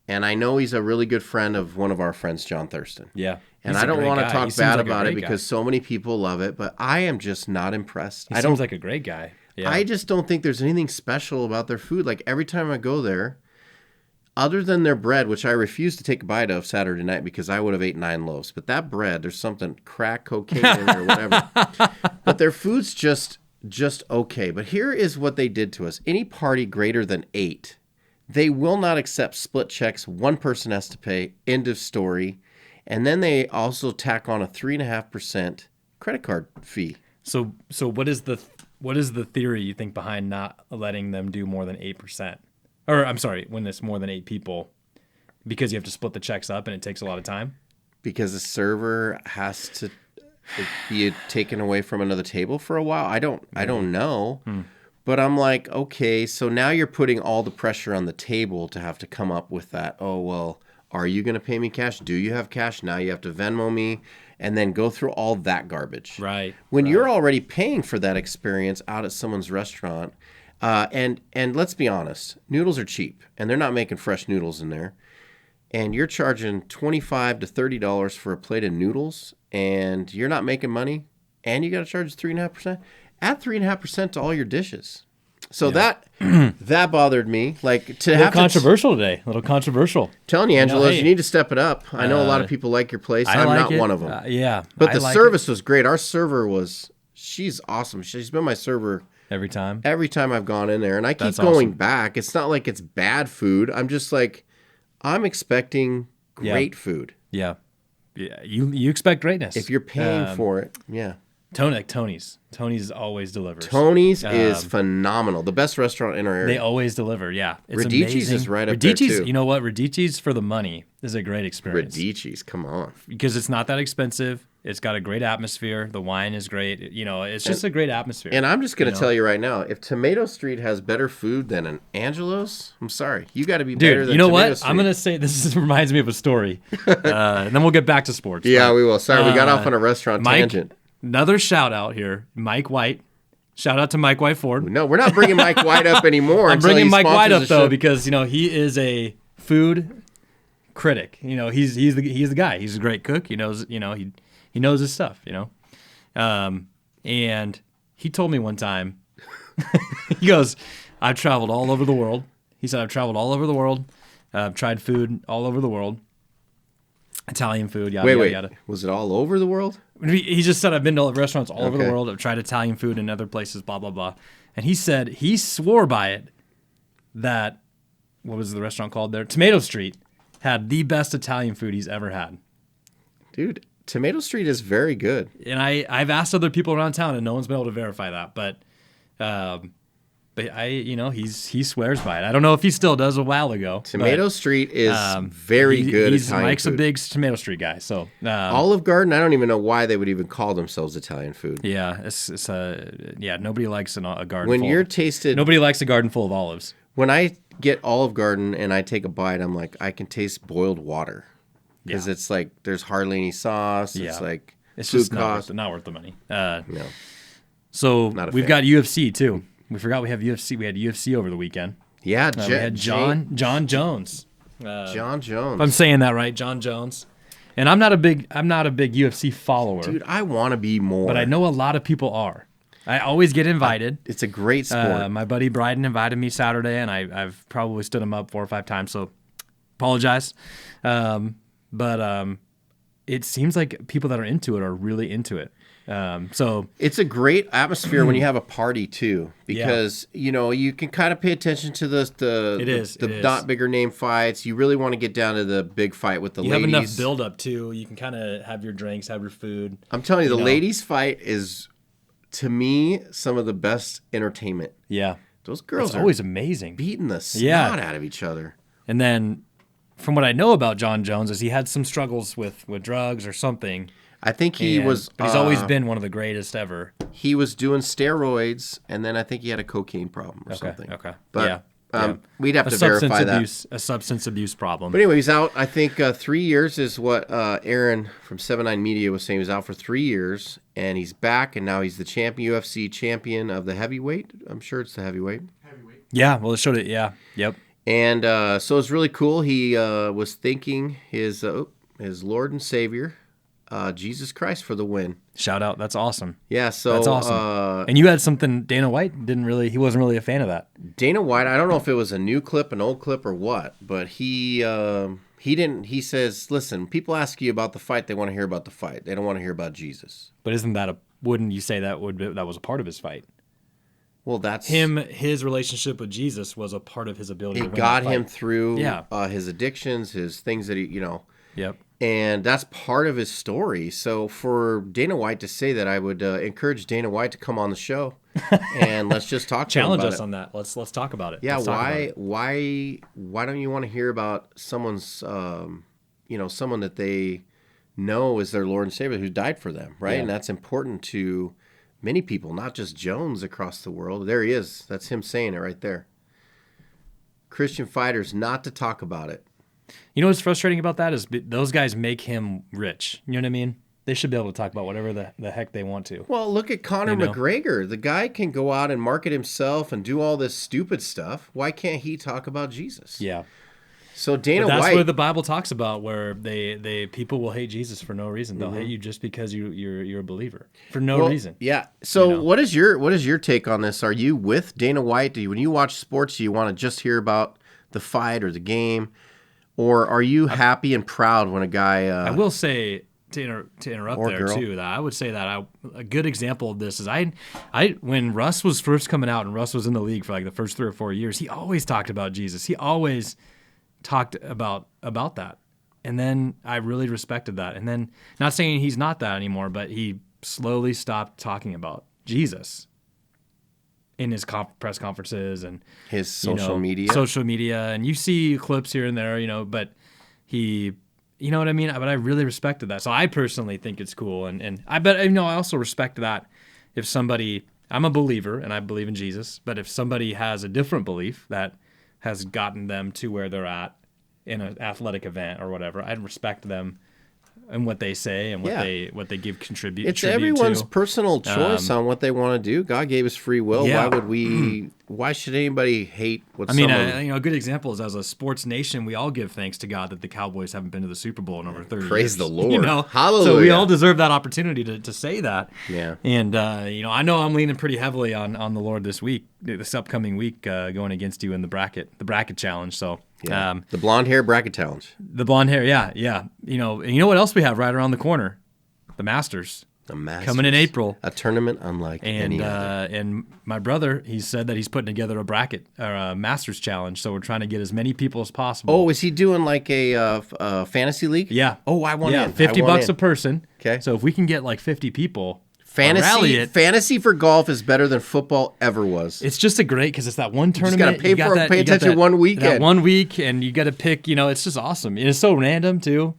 and I know he's a really good friend of one of our friends, John Thurston. Yeah. And He's I a don't great want to guy. He talk seems bad like a about it great guy. because so many people love it, but I am just not impressed. He seems like a great guy. Yeah. I just don't think there's anything special about their food. Like every time I go there, other than their bread, which I refuse to take a bite of Saturday night because I would have ate 9 loaves. But that bread, there's something crack cocaine in it or whatever. But their food's just okay. But here is what they did to us. Any party greater than 8, they will not accept split checks. One person has to pay. End of story. And then they also tack on a 3.5% credit card fee. So what is the theory you think behind not letting them do more than 8%? Or I'm sorry, when it's more than 8 people, because you have to split the checks up and it takes a lot of time. Because the server has to be taken away from another table for a while. I don't know. But I'm like, okay, so now you're putting all the pressure on the table to have to come up with that. Oh, well, are you going to pay me cash? Do you have cash? Now you have to Venmo me and then go through all that garbage. Right. When you're already paying for that experience out at someone's restaurant, and let's be honest, noodles are cheap and they're not making fresh noodles in there. And you're charging $25 to $30 for a plate of noodles and you're not making money and you got to charge 3.5%. Add 3.5% to all your dishes. So that bothered me. Like to A little have controversial today. A little controversial. telling you, Angela, hey, you need to step it up. I know a lot of people like your place. I'm like not it. one of them. Yeah. But I the like service was great. Our server she's awesome. She's been my server it every time. every time I've gone in there. And I keep That's going awesome. back. It's not like it's bad food. I'm just like, I'm expecting great food. Yeah. Yeah. You expect greatness. If you're paying for it, yeah. Tony's always delivers. Tony's is phenomenal. The best restaurant in our area. They always deliver. Yeah. It's Radici's amazing. is right up there, Radici's, too. You know what? Radici's for the money is a great experience. Radici's, come on. Because it's not that expensive. It's got a great atmosphere. The wine is great. It's just a great atmosphere. And I'm just going to tell you right now, if Tomato Street has better food than an Angelo's, I'm sorry. You got to be better Dude, than you know Tomato what? Street. I'm going to say this reminds me of a story. And then we'll get back to sports. Yeah, But, we will. Sorry, we got off on a restaurant Mike, tangent. another shout out here. Mike White. Shout out to Mike White Ford. No, we're not bringing Mike White up anymore. I'm until bringing he Mike White sponsors up the though show. because he is a food critic. He's the guy. He's a great cook. He knows he knows his stuff. And he told me one time, he goes, "I've traveled all over the world." He said, I've traveled all over the world. I've tried food all over the world. Italian food, yada, Wait. yada. Was it all over the world? He just said, I've been to restaurants all over the Okay. world. I've tried Italian food in other places, blah, blah, blah. And he said he swore by it that, what was the restaurant called there? Tomato Street had the best Italian food he's ever had. Dude, Tomato Street is very good. And I've asked other people around town, and no one's been able to verify that. But he swears by it. I don't know if he still does a while ago. Tomato Street is very good Italian Mike's food. a big Tomato Street guy. So Olive Garden, I don't even know why they would even call themselves Italian food. yeah, nobody likes a garden. When full you're of, tasted, nobody likes a garden full of olives. when I get Olive Garden and I take a bite, I'm like, I can taste boiled water because Yeah. it's like there's hardly any sauce. It's Yeah. like It's food just cost. not worth the money. No. So Not a we've fan. got UFC too. We forgot we have UFC. We had UFC over the weekend. Yeah, We had John Jones. John Jones. If I'm saying that right, John Jones. And I'm not a big UFC follower, Dude, I want to be more. but I know a lot of people are. I always get invited. It's a great sport. My buddy Bryden invited me Saturday, and I've probably stood him up 4 or 5 times. So apologize. But it seems like people that are into it are really into it. So It's a great atmosphere when you have a party too, because you can kind of pay attention to the not bigger name fights. You really want to get down to the big fight with the you ladies. have enough build up too. You can kind of have your drinks, have your food. I'm telling you, the know. ladies fight is, to me, some of the best entertainment. Yeah, Those girls it's are always amazing. beating the snot Yeah. out of each other. And then, from what I know about John Jones, is he had some struggles with drugs or something. I think he was. But he's always been one of the greatest ever. He was doing steroids, and then I think he had a cocaine problem or something. Okay. But Yeah. we'd have to verify that. A substance abuse problem. But anyway, he's out. I think 3 years is what Aaron from 7-9 Media was saying. He was out for 3 years, and he's back, and now he's the UFC champion of the heavyweight. I'm sure it's the heavyweight. Yeah. Well, it showed it. Yeah. Yep. And so it's really cool. He was thanking his Lord and Savior, Jesus Christ, for the win. Shout out. That's awesome. Yeah, so That's awesome. And you had something. Dana White he wasn't really a fan of that. Dana White, I don't know if it was a new clip, an old clip, or what, but he didn't. He says, "Listen, people ask you about the fight. They want to hear about the fight. They don't want to hear about Jesus." But isn't that wouldn't you say that was a part of his fight? Well, that's His relationship with Jesus was a part of his ability to it. win Got that him fight. through Yeah. his addictions, his things that he, Yep. and that's part of his story. So for Dana White to say that, I would encourage Dana White to come on the show and let's just talk to him Challenge about us it. on that. Let's talk about it. Yeah, Let's talk about it. why don't you want to hear about someone's someone that they know is their Lord and Savior who died for them, right? Yeah. And that's important to many people, not just Jones across the world. There he is. That's him saying it right there. Christian fighters not to talk about it. You know what's frustrating about that is those guys make him rich. You know what I mean? They should be able to talk about whatever the heck they want to. Well, look at Conor You know? McGregor. The guy can go out and market himself and do all this stupid stuff. Why can't he talk about Jesus? Yeah. So Dana But that's White. what the Bible talks about, where they people will hate Jesus for no reason. They'll hate you just because you're a believer for no Well, reason. Yeah. So You know? what is your take on this? Are you with Dana White? When you watch sports, do you want to just hear about the fight or the game, or are you happy and proud when a guy? I will say to interrupt Or there girl. too, that I would say that a good example of this is I when Russ was first coming out and Russ was in the league for like the first 3 or 4 years, he always talked about Jesus. He always talked about that. And then I really respected that. And then, not saying he's not that anymore, but he slowly stopped talking about Jesus in his press conferences and His social media. And you see clips here and there, but he, you know what I mean? But I really respected that. So I personally think it's cool. And I also respect that if somebody, I'm a believer and I believe in Jesus, but if somebody has a different belief that has gotten them to where they're at in an athletic event or whatever, I'd respect them and what they say and what they give contribute. It's tribute everyone's to. personal choice on what they want to do. God gave us free will. Yeah. Why should anybody hate what I mean, someone... a good example is as a sports nation, we all give thanks to God that the Cowboys haven't been to the Super Bowl in over 30 years. Praise the Lord. You know? Hallelujah. So we all deserve that opportunity to say that. Yeah. And, I know I'm leaning pretty heavily on the Lord this upcoming week, going against you in the bracket challenge. So, Yeah. The blonde hair bracket challenge. the blonde hair, yeah. And you know what else we have right around the corner? The Masters. The Masters. Coming in April. A tournament unlike any other. And my brother, he said that he's putting together a bracket or a Masters challenge. So we're trying to get as many people as possible. Oh, is he doing like a fantasy league? Yeah. Oh, I want in. $50 a person. Okay. So if we can get like 50 people, rally it. Fantasy for golf is better than football ever was. It's just great because it's that one tournament. gotta pay you got for it, that- pay you got attention that- one weekend. That 1 week, and you got to pick. It's just awesome. It's so random too.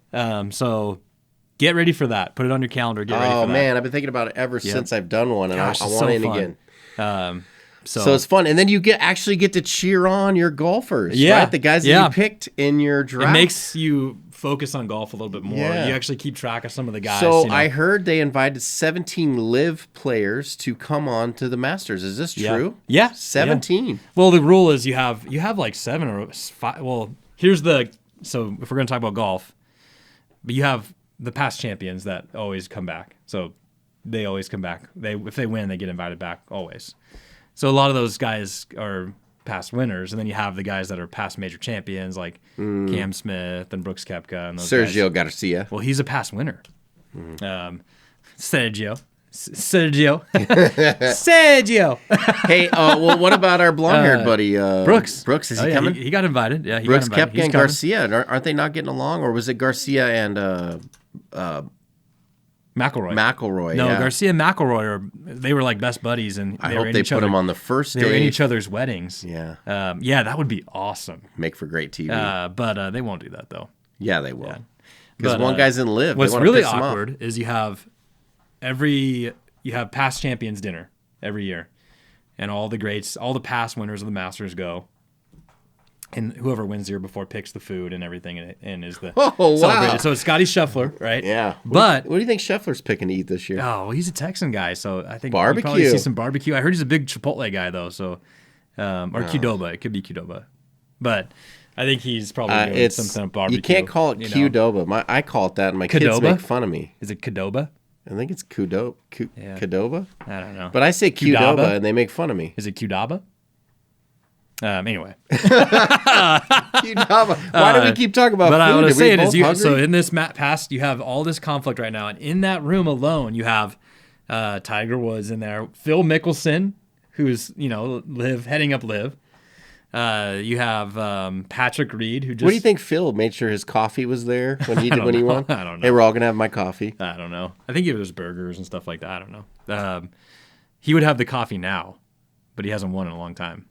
So get ready for that. Put it on your calendar. Get ready for that. Oh man, I've been thinking about it ever since I've done one, and Gosh, I it's want so in fun. again. So So it's fun, and then you actually get to cheer on your golfers, Yeah. right? The guys that Yeah. you picked in your draft. it makes you focus on golf a little bit more. Yeah. You actually keep track of some of the guys. So you know. I heard they invited 17 live players to come on to the Masters. Is this true? Yeah. 17. Well, the rule is you have like 7 or 5. Well, so if we're going to talk about golf, but you have the past champions that always come back. So they always come back. If they win, they get invited back always. So a lot of those guys are past winners, and then you have the guys that are past major champions like Cam Smith and Brooks Koepka and those Sergio guys. Garcia. Well, he's a past winner. Sergio. Sergio. Hey, well, what about our blonde-haired buddy Brooks. Brooks, is he Oh, yeah, coming? He got invited. Yeah, he Brooks got invited. Koepka He's and coming. Garcia, aren't they not getting along, or was it Garcia and McElroy. McElroy? No, yeah. Garcia and McElroy they were like best buddies, and I they hope were in they each put other. him on the first They were in day. each other's weddings. Yeah, Yeah, that would be awesome. make for great TV. But they won't do that though. yeah, they will. Because But, one guy's in live. What's they wanna really piss him off. awkward is you have past champions dinner every year, and all the greats, all the past winners of the Masters go, and whoever wins the year before picks the food and everything, and is the Oh, wow. celebrated. So it's Scotty Scheffler, right? Yeah, But what do you think Scheffler's picking to eat this year? oh, well, he's a Texan guy, so I think Barbecue. you probably see some barbecue. I heard he's a big Chipotle guy though, so or Qdoba. It could be Qdoba, but I think he's probably doing It's something of barbecue. you can't call it you know? Qdoba. I call it that, and my kids Qdoba? make fun of me. Is it Qdoba? I think it's Qdoba. Yeah. Qdoba. I don't know. But I say Qdoba, Qdoba? and they make fun of me. Is it Qdoba? Anyway, Qdoba. Why do we keep talking about but food? what I Are was we saying both is, hungry? so in this past, you have all this conflict right now, and in that room alone, you have Tiger Woods in there, Phil Mickelson, who's heading up live. You have Patrick Reed, who just. What do you think Phil made sure his coffee was there when he when he won? I don't know. Hey, we're all gonna have my coffee. I don't know. I think it was burgers and stuff like that. I don't know. He would have the coffee now, but he hasn't won in a long time.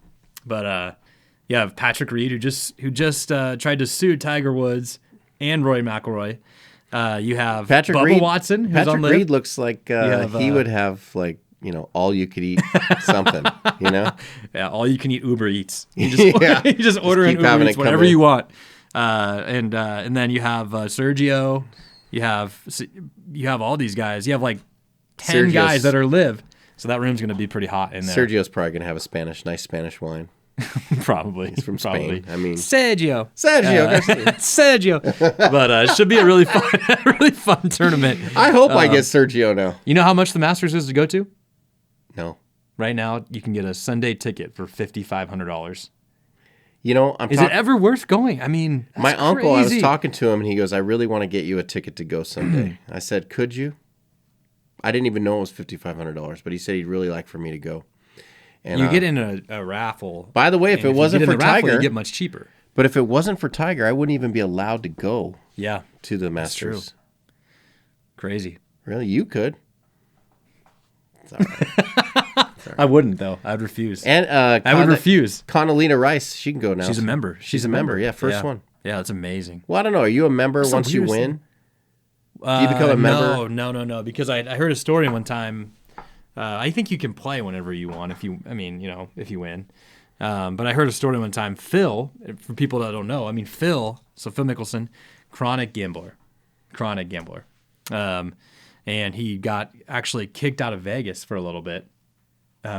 But you have Patrick Reed, who just tried to sue Tiger Woods and Roy McIlroy. You have Patrick Bubba Reed, Watson, who's on Patrick live. Reed looks like have, he would have like all you could eat something. Yeah, all you can eat Uber Eats. You just, Yeah. you just order keep in Uber having Eats it come whatever in. you want. And then you have Sergio. You have all these guys. You have like 10 Sergio's- guys that are live. So that room's going to be pretty hot in there. Sergio's probably gonna have a nice Spanish wine. Probably. He's from Spain. I mean, Sergio. Garcia. Sergio. But it should be a really fun tournament. I hope I get Sergio now. You know how much the Masters is to go to? No. Right now, you can get a Sunday ticket for $5,500. I'm Is it ever worth going? I mean, that's my uncle, I was crazy. talking to him, and he goes, I really want to get you a ticket to go someday. I said, could you? I didn't even know it was $5,500, but he said he'd really like for me to go. And You get in a raffle. by the way, if and it wasn't you get for in the raffle, Tiger, you get much cheaper. but if it wasn't for Tiger, I wouldn't even be allowed to go Yeah, to the true. Masters. crazy. Really? You could. It's all right. I wouldn't though. I'd refuse. And I would refuse. Conalina Rice, she can go now. She's a member. She's a member. Yeah, first one. Yeah, that's amazing. Well, I don't know. Are you a member That's the once you weirdest win? Do you become a member? No. Because I heard a story one time. I think you can play whenever you want if you win. But I heard a story one time. Phil, for people that don't know, Phil Mickelson, chronic gambler. chronic gambler. And he got actually kicked out of Vegas for a little bit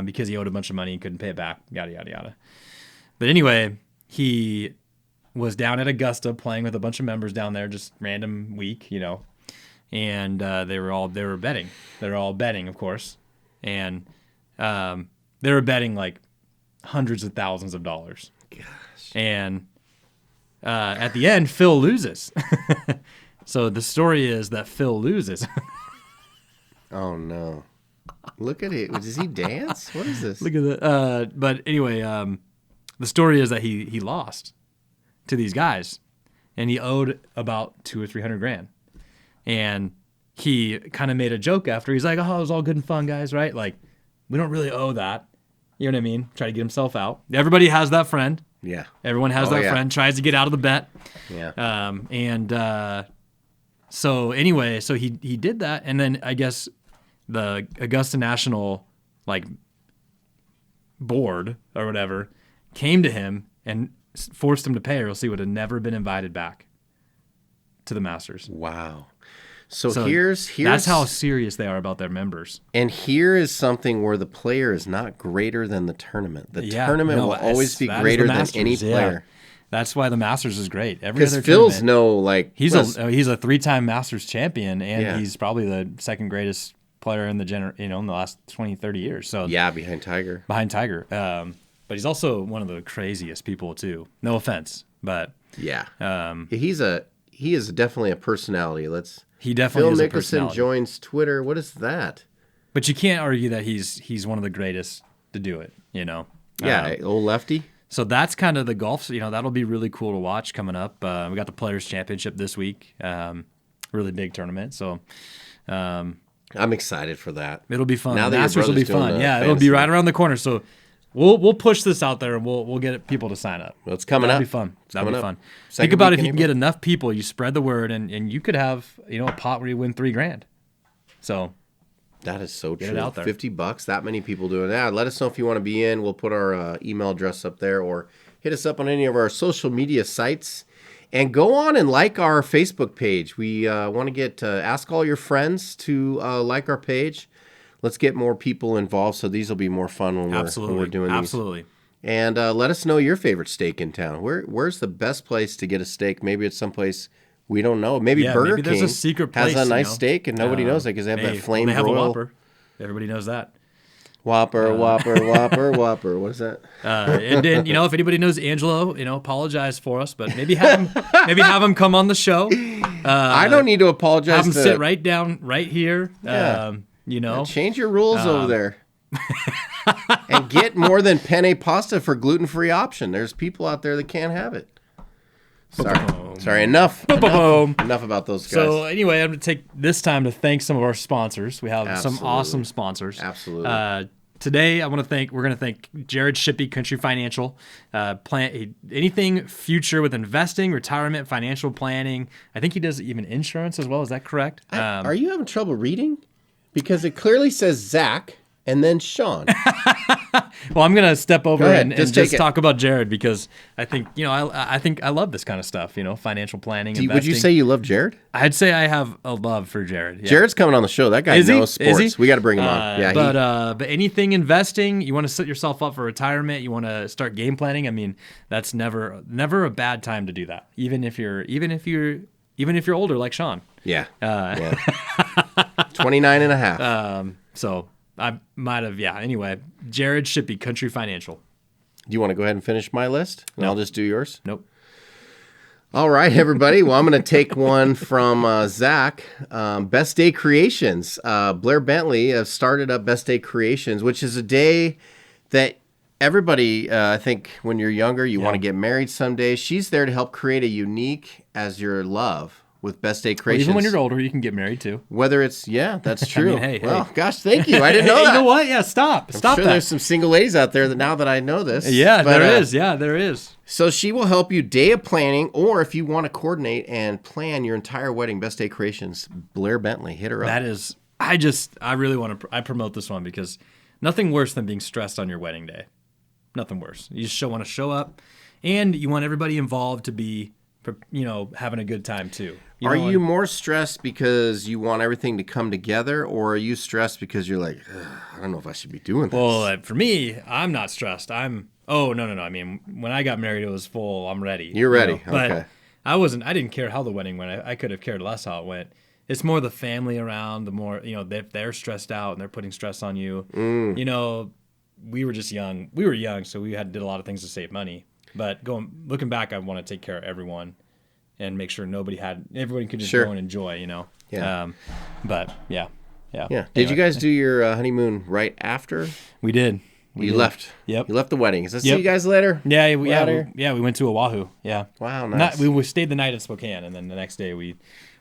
because he owed a bunch of money and couldn't pay it back, yada, yada, yada. But anyway, he was down at Augusta playing with a bunch of members down there, just random week, and they were betting. They were all betting, of course. And they were betting like hundreds of thousands of dollars. Gosh. And at the end, Phil loses. So the story is that Phil loses. Oh no! Look at it. Does he dance? What is this? Look at that. But anyway, the story is that he lost to these guys, and he owed about $200,000 or $300,000. And he kind of made a joke after. He's like, "Oh, it was all good and fun, guys, right? Like, we don't really owe that." You know what I mean? Try to get himself out. Everybody has that friend. Yeah. Everyone has that friend. Tries to get out of the bet. Yeah. So anyway, so he did that, and then I guess the Augusta National board or whatever came to him and forced him to pay, or else he would have never been invited back to the Masters. Wow. So here's that's how serious they are about their members. And here is something where the player is not greater than the tournament. The tournament will always be greater than any player. Yeah. That's why the Masters is great. Because Phil's he's a 3-time Masters champion, and he's probably the second greatest player in the in the last 20, 30 years. So behind Tiger. But he's also one of the craziest people too. No offense, but he is definitely a personality. He definitely is a Phil Mickelson personality. joins Twitter. What is that? But you can't argue that he's one of the greatest to do it. Yeah, old lefty. So that's kind of the golf. That'll be really cool to watch coming up. We got the Players Championship this week. Really big tournament. So I'm excited for that. It'll be fun. Now the that Masters will be fun. Yeah, it'll be right around the corner. So we'll push this out there and we'll get people to sign up. Well, it's coming That'll up. Be fun. That'll be fun. Think about if you can get enough people, you spread the word, and you could have a pot where you win $3,000. So. That is so true. Get it out there. $50, that many people doing that. Let us know if you want to be in. We'll put our email address up there, or hit us up on any of our social media sites. And go on and like our Facebook page. We want to get ask all your friends to like our page. Let's get more people involved, so these will be more fun when we're doing these. Absolutely. And let us know your favorite steak in town. Where's the best place to get a steak? Maybe it's someplace we don't know. Maybe Burger King there's a secret place, has a nice steak and nobody knows it because they have that flame they have broil. a Whopper. Everybody knows that. Whopper. What is that? And then if anybody knows Angelo, apologize for us, but maybe have him come on the show. I don't need to apologize. Have him sit right down right here. Yeah. Change your rules over there. And get more than penne pasta for gluten-free option. There's people out there that can't have it. Sorry. Enough about those guys. So anyway, I'm going to take this time to thank some of our sponsors. We have some awesome sponsors. Absolutely. Today, we're going to thank Jared Shippey, Country Financial. Anything future with investing, retirement, financial planning. I think he does even insurance as well. Is that correct? Are you having trouble reading? Because it clearly says Zach and then Sean. Well, I'm going to step over and just talk about Jared because I think, I think I love this kind of stuff, financial planning, investing. Would you say you love Jared? I'd say I have a love for Jared. Yeah. Jared's coming on the show. That guy knows sports. Is he? We got to bring him on. Yeah. But anything investing, you want to set yourself up for retirement, you want to start game planning. I mean, that's never a bad time to do that. Even if you're older like Sean. Yeah. 29 and a half. So I might have, Anyway, Jared Shippey, Country Financial. Do you want to go ahead and finish my list? And I'll just do yours? Nope. All right, everybody. Well, I'm going to take one from Zach. Best Day Creations. Blair Bentley has started up Best Day Creations, which is a day that everybody, I think when you're younger, you want to get married someday. She's there to help create a unique as your love with Best Day Creations. Well, even when you're older, you can get married too. Whether it's, that's true. Hey. Gosh, thank you. I didn't know that. You know what? Yeah, stop I'm sure that. There's some single ladies out there that now that I know this. Yeah, there is. Yeah, there is. So she will help you day of planning, or if you want to coordinate and plan your entire wedding, Best Day Creations, Blair Bentley, hit her up. That is, I really want to, I promote this one because nothing worse than being stressed on your wedding day. Nothing worse. You just want to show up, and you want everybody involved to be having a good time too. Are you more stressed because you want everything to come together, or are you stressed because you're like, I don't know if I should be doing this? Well, for me, I'm not stressed. Oh, no. I mean, when I got married, it was full. I'm ready. You're ready. But Okay. I didn't care how the wedding went. I could have cared less how it went. It's more the family around, the more, they're stressed out and they're putting stress on you. We were just young. We were young, so we did a lot of things to save money. But looking back, I want to take care of everyone and make sure everybody could just Sure. go and enjoy, Yeah. But yeah. Yeah. Did Anyway, you guys do your honeymoon right after We did. you left? Yep. You left the wedding. Is that see Yep. you guys later? Yeah, we Later? went to Oahu. Yeah. Wow, nice. We stayed the night in Spokane, and then the next day we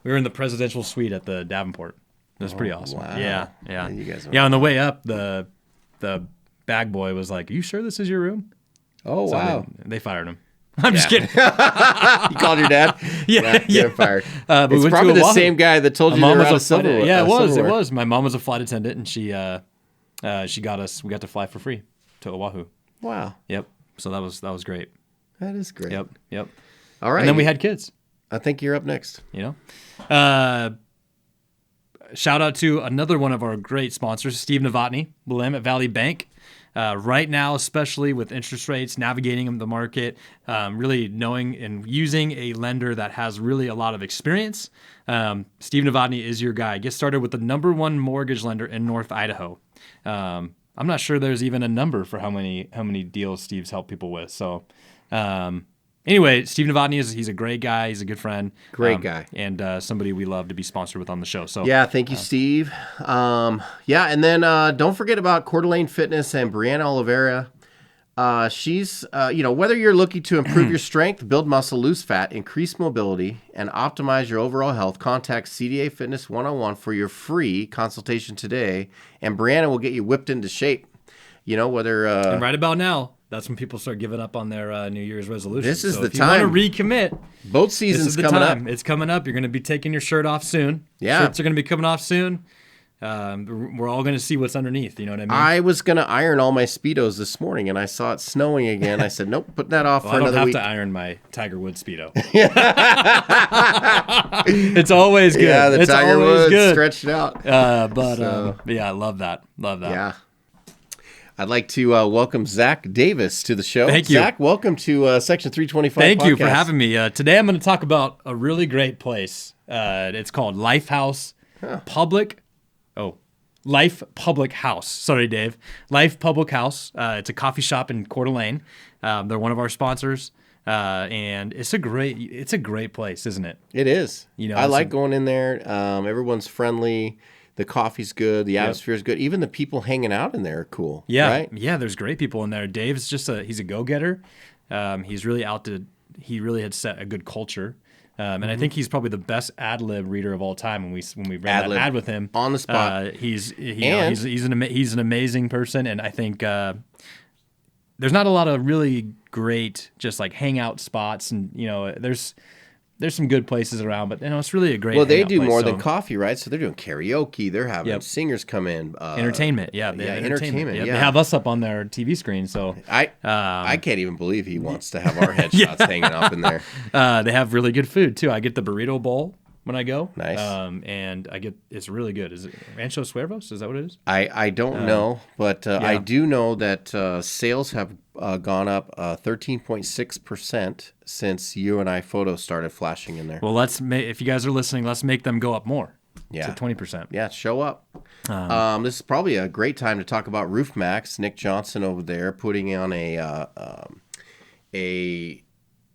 were in the presidential suite at the Davenport. It was pretty awesome. wow. Yeah. Yeah, you guys were- On the way up, the bag boy was like, "Are you sure this is your room?" Oh, So wow. they fired him. I'm just kidding. You called your dad? Yeah, Nah, get him fired. But we It's went probably to the Oahu. same guy that told My you mom they were was out a of silverware. flight. Yeah, it was. It silverware. was. My mom was a flight attendant, and she got us. We got to fly for free to Oahu. Wow. Yep. So that was great. That is great. Yep. All right. And then we had kids. I think you're up next. Shout out to another one of our great sponsors, Steve Novotny, Willamette Valley Bank. Right now, especially with interest rates, navigating the market, really knowing and using a lender that has really a lot of experience. Steve Novotny is your guy. Get started with the #1 mortgage lender in North Idaho. I'm not sure there's even a number for how many deals Steve's helped people with. So, anyway, Steve Novotny he's a great guy. He's a good friend. Great guy. And somebody we love to be sponsored with on the show. So Yeah, thank you, Steve. And then don't forget about Coeur d'Alene Fitness and Brianna Oliveira. She's, whether you're looking to improve your strength, build muscle, lose fat, increase mobility, and optimize your overall health, contact CDA Fitness 101 for your free consultation today, and Brianna will get you whipped into shape. Whether And right about now, that's when people start giving up on their New Year's resolutions. This is so the if you want time. to recommit, both this seasons is the coming time. up. It's coming up. You're going to be taking your shirt off soon. Yeah. Shirts are going to be coming off soon. We're all going to see what's underneath. You know what I mean? I was going to iron all my Speedos this morning, and I saw it snowing again. I said, nope, put that off Well, for I don't another have week. to iron my Tiger Woods Speedo. It's always good. Yeah, the it's Tiger always Woods good. stretched out. Yeah, I love that. Love that. Yeah. I'd like to welcome Zach Davis to the show. Thank you. Zach, welcome to Section 325 Thank you for podcast. having me. Today I'm going to talk about a really great place. It's called Life Public House. Sorry, Dave. Life Public House. It's a coffee shop in Coeur d'Alene. They're one of our sponsors, and it's a great place, isn't it? It is. I it's like going in there. Everyone's friendly. The coffee's good. The atmosphere's good. Even the people hanging out in there are cool. Yeah, Right? yeah. There's great people in there. Dave's he's a go-getter. He really had set a good culture. And I think he's probably the best ad lib reader of all time. When we ran Ad-lib. that ad with him On the spot. he's And- he's an amazing person, and I think there's not a lot of really great just like hangout spots, and there's some good places around, but it's really a great. Well, they hangout do place, more so- than coffee, right? So they're doing karaoke. They're having Yep. singers come in. entertainment. Yeah, they have entertainment, Yep, yeah. They have us up on their TV screen, so I can't even believe he wants to have our headshots hanging up in there. they have really good food too. I get the burrito bowl when I go. Nice. And it's really good. Is it Rancho Suervos? Is that what it is? I don't know, but I yeah. do know that sales have gone up 13.6% since you and I photos started flashing in there. Well, if you guys are listening, let's make them go up more. Yeah. To 20%. Yeah, show up. This is probably a great time to talk about Roof Max. Nick Johnson over there putting on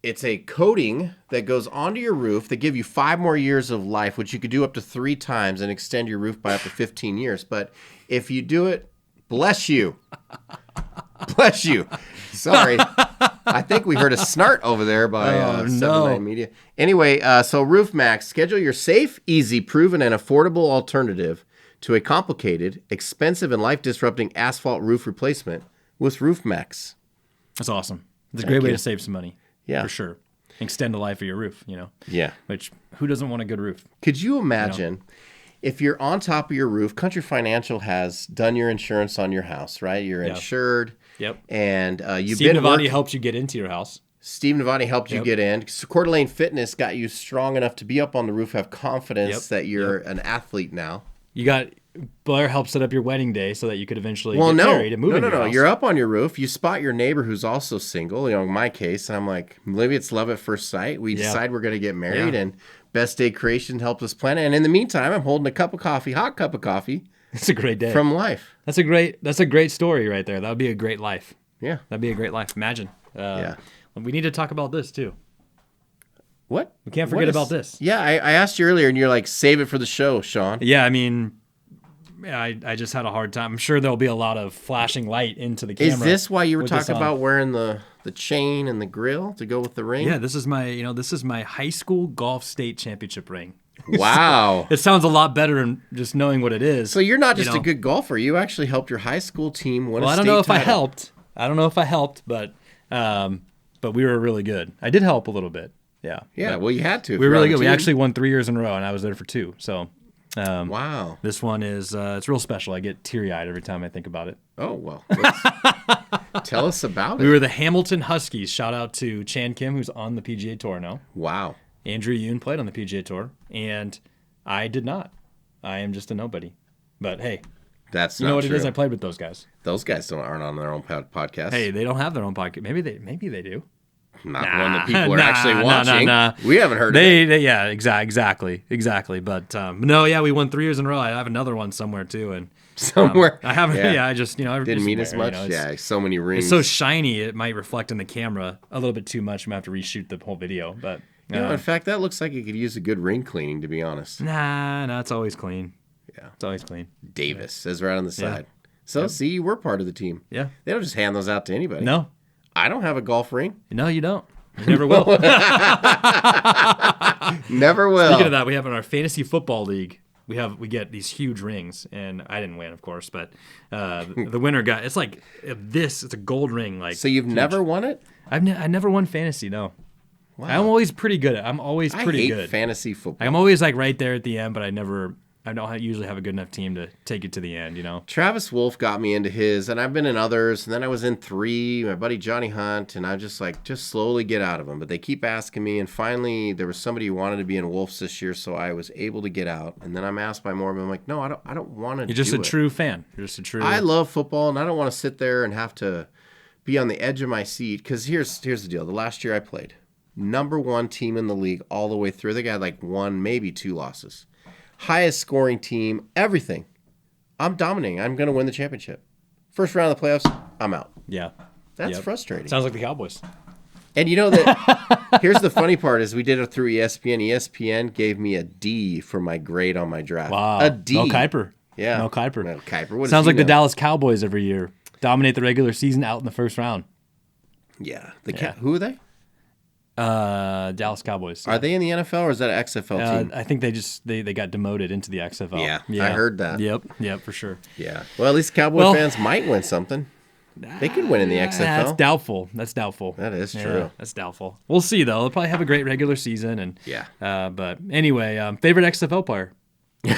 it's a coating that goes onto your roof that give you 5 more years of life, which you could do up to 3 times and extend your roof by up to 15 years. But if you do it, bless you. Bless you. Sorry. I think we heard a snort over there by 79 Media. Anyway, so Roof Max, schedule your safe, easy, proven, and affordable alternative to a complicated, expensive, and life-disrupting asphalt roof replacement with Roof Max. That's awesome. It's a great way to save some money. Yeah. For sure. Extend the life of your roof, Yeah. Which, who doesn't want a good roof? Could you imagine if you're on top of your roof, Country Financial has done your insurance on your house, right? You're insured. Yep. And you've Steve been Novotny working. helps you get into your house. Steve Novotny helped you get in. So Coeur d'Alene Fitness got you strong enough to be up on the roof, have confidence that you're an athlete now. You got Blair helped set up your wedding day so that you could eventually get married and move in your house. You're up on your roof. You spot your neighbor who's also single. In my case, and I'm like, maybe it's love at first sight. We decide we're going to get married, and Best Day Creation helped us plan it. And in the meantime, I'm holding a hot cup of coffee. It's a great day from life. That's a great story right there. That would be a great life. Yeah, that'd be a great life. Imagine. We need to talk about this too. What? We can't forget about this. Yeah, I asked you earlier, and you're like, save it for the show, Sean. Yeah, I mean, I just had a hard time. I'm sure there'll be a lot of flashing light into the camera. Is this why you were talking about wearing the chain and the grill to go with the ring? Yeah, this is my high school golf state championship ring. Wow. It sounds a lot better in just knowing what it is. So you're not just a good golfer. You actually helped your high school team win a state title. I don't know if I helped, but we were really good. I did help a little bit. Yeah. Yeah, well, you had to. We were really good. We actually won 3 years in a row, and I was there for 2. So wow. This one is it's real special. I get teary-eyed every time I think about it. Oh, well. Tell us about it. We were the Hamilton Huskies. Shout out to Chan Kim, who's on the PGA Tour now. Wow. Andrew Yoon played on the PGA Tour, and I did not. I am just a nobody. But hey, that's you know what true. it is. I played with those guys. Those guys aren't on their own podcast. Hey, they don't have their own podcast. Maybe they do. Not one that people are actually watching. We haven't heard of it. Yeah, exactly. But no, yeah, we won 3 years in a row. I have another one somewhere too, and somewhere I haven't. Yeah, I just didn't mean as much. So many rings. It's so shiny, it might reflect in the camera a little bit too much. I'm gonna have to reshoot the whole video, but. In fact, that looks like it could use a good ring cleaning, to be honest. Nah, it's always clean. Yeah. It's always clean. Davis says right on the side. So, see, you were part of the team. Yeah. They don't just hand those out to anybody. No. I don't have a golf ring. No, you don't. You never will. Never will. Speaking of that, we have in our fantasy football league, we get these huge rings, and I didn't win, of course, but the winner got, it's like this, it's a gold ring. Like. So you've never won it? I never won fantasy, no. Wow. I'm always pretty good. I hate fantasy football. I'm always like right there at the end, but I don't usually have a good enough team to take it to the end, you know? Travis Wolf got me into his, and I've been in others, and then I was in 3, my buddy Johnny Hunt, and I just slowly get out of them. But they keep asking me, and finally there was somebody who wanted to be in Wolves this year, so I was able to get out. And then I'm asked by more of them, I'm like, no, I don't want to do it. You're just a true fan. You're just a true... I love football, and I don't want to sit there and have to be on the edge of my seat, because here's the deal. The last year I played, #1 team in the league all the way through. They got like 1, maybe 2 losses. Highest scoring team, everything. I'm dominating. I'm going to win the championship. First round of the playoffs, I'm out. Yeah. That's frustrating. Sounds like the Cowboys. And you know that here's the funny part is we did it through ESPN. ESPN gave me a D for my grade on my draft. Wow. A D. Mel Kiper. Yeah. Mel Kiper. Mel Kiper. What sounds like the Dallas Cowboys every year. Dominate the regular season, out in the first round. Yeah. Who are they? Dallas Cowboys. Are they in the NFL or is that an XFL team? I think they got demoted into the XFL. Yeah, I heard that. Yep, for sure. Yeah. Well, at least Cowboy fans might win something. They could win in the XFL. That's doubtful. That is true. Yeah, that's doubtful. We'll see though. They'll probably have a great regular season and but anyway, favorite XFL player. With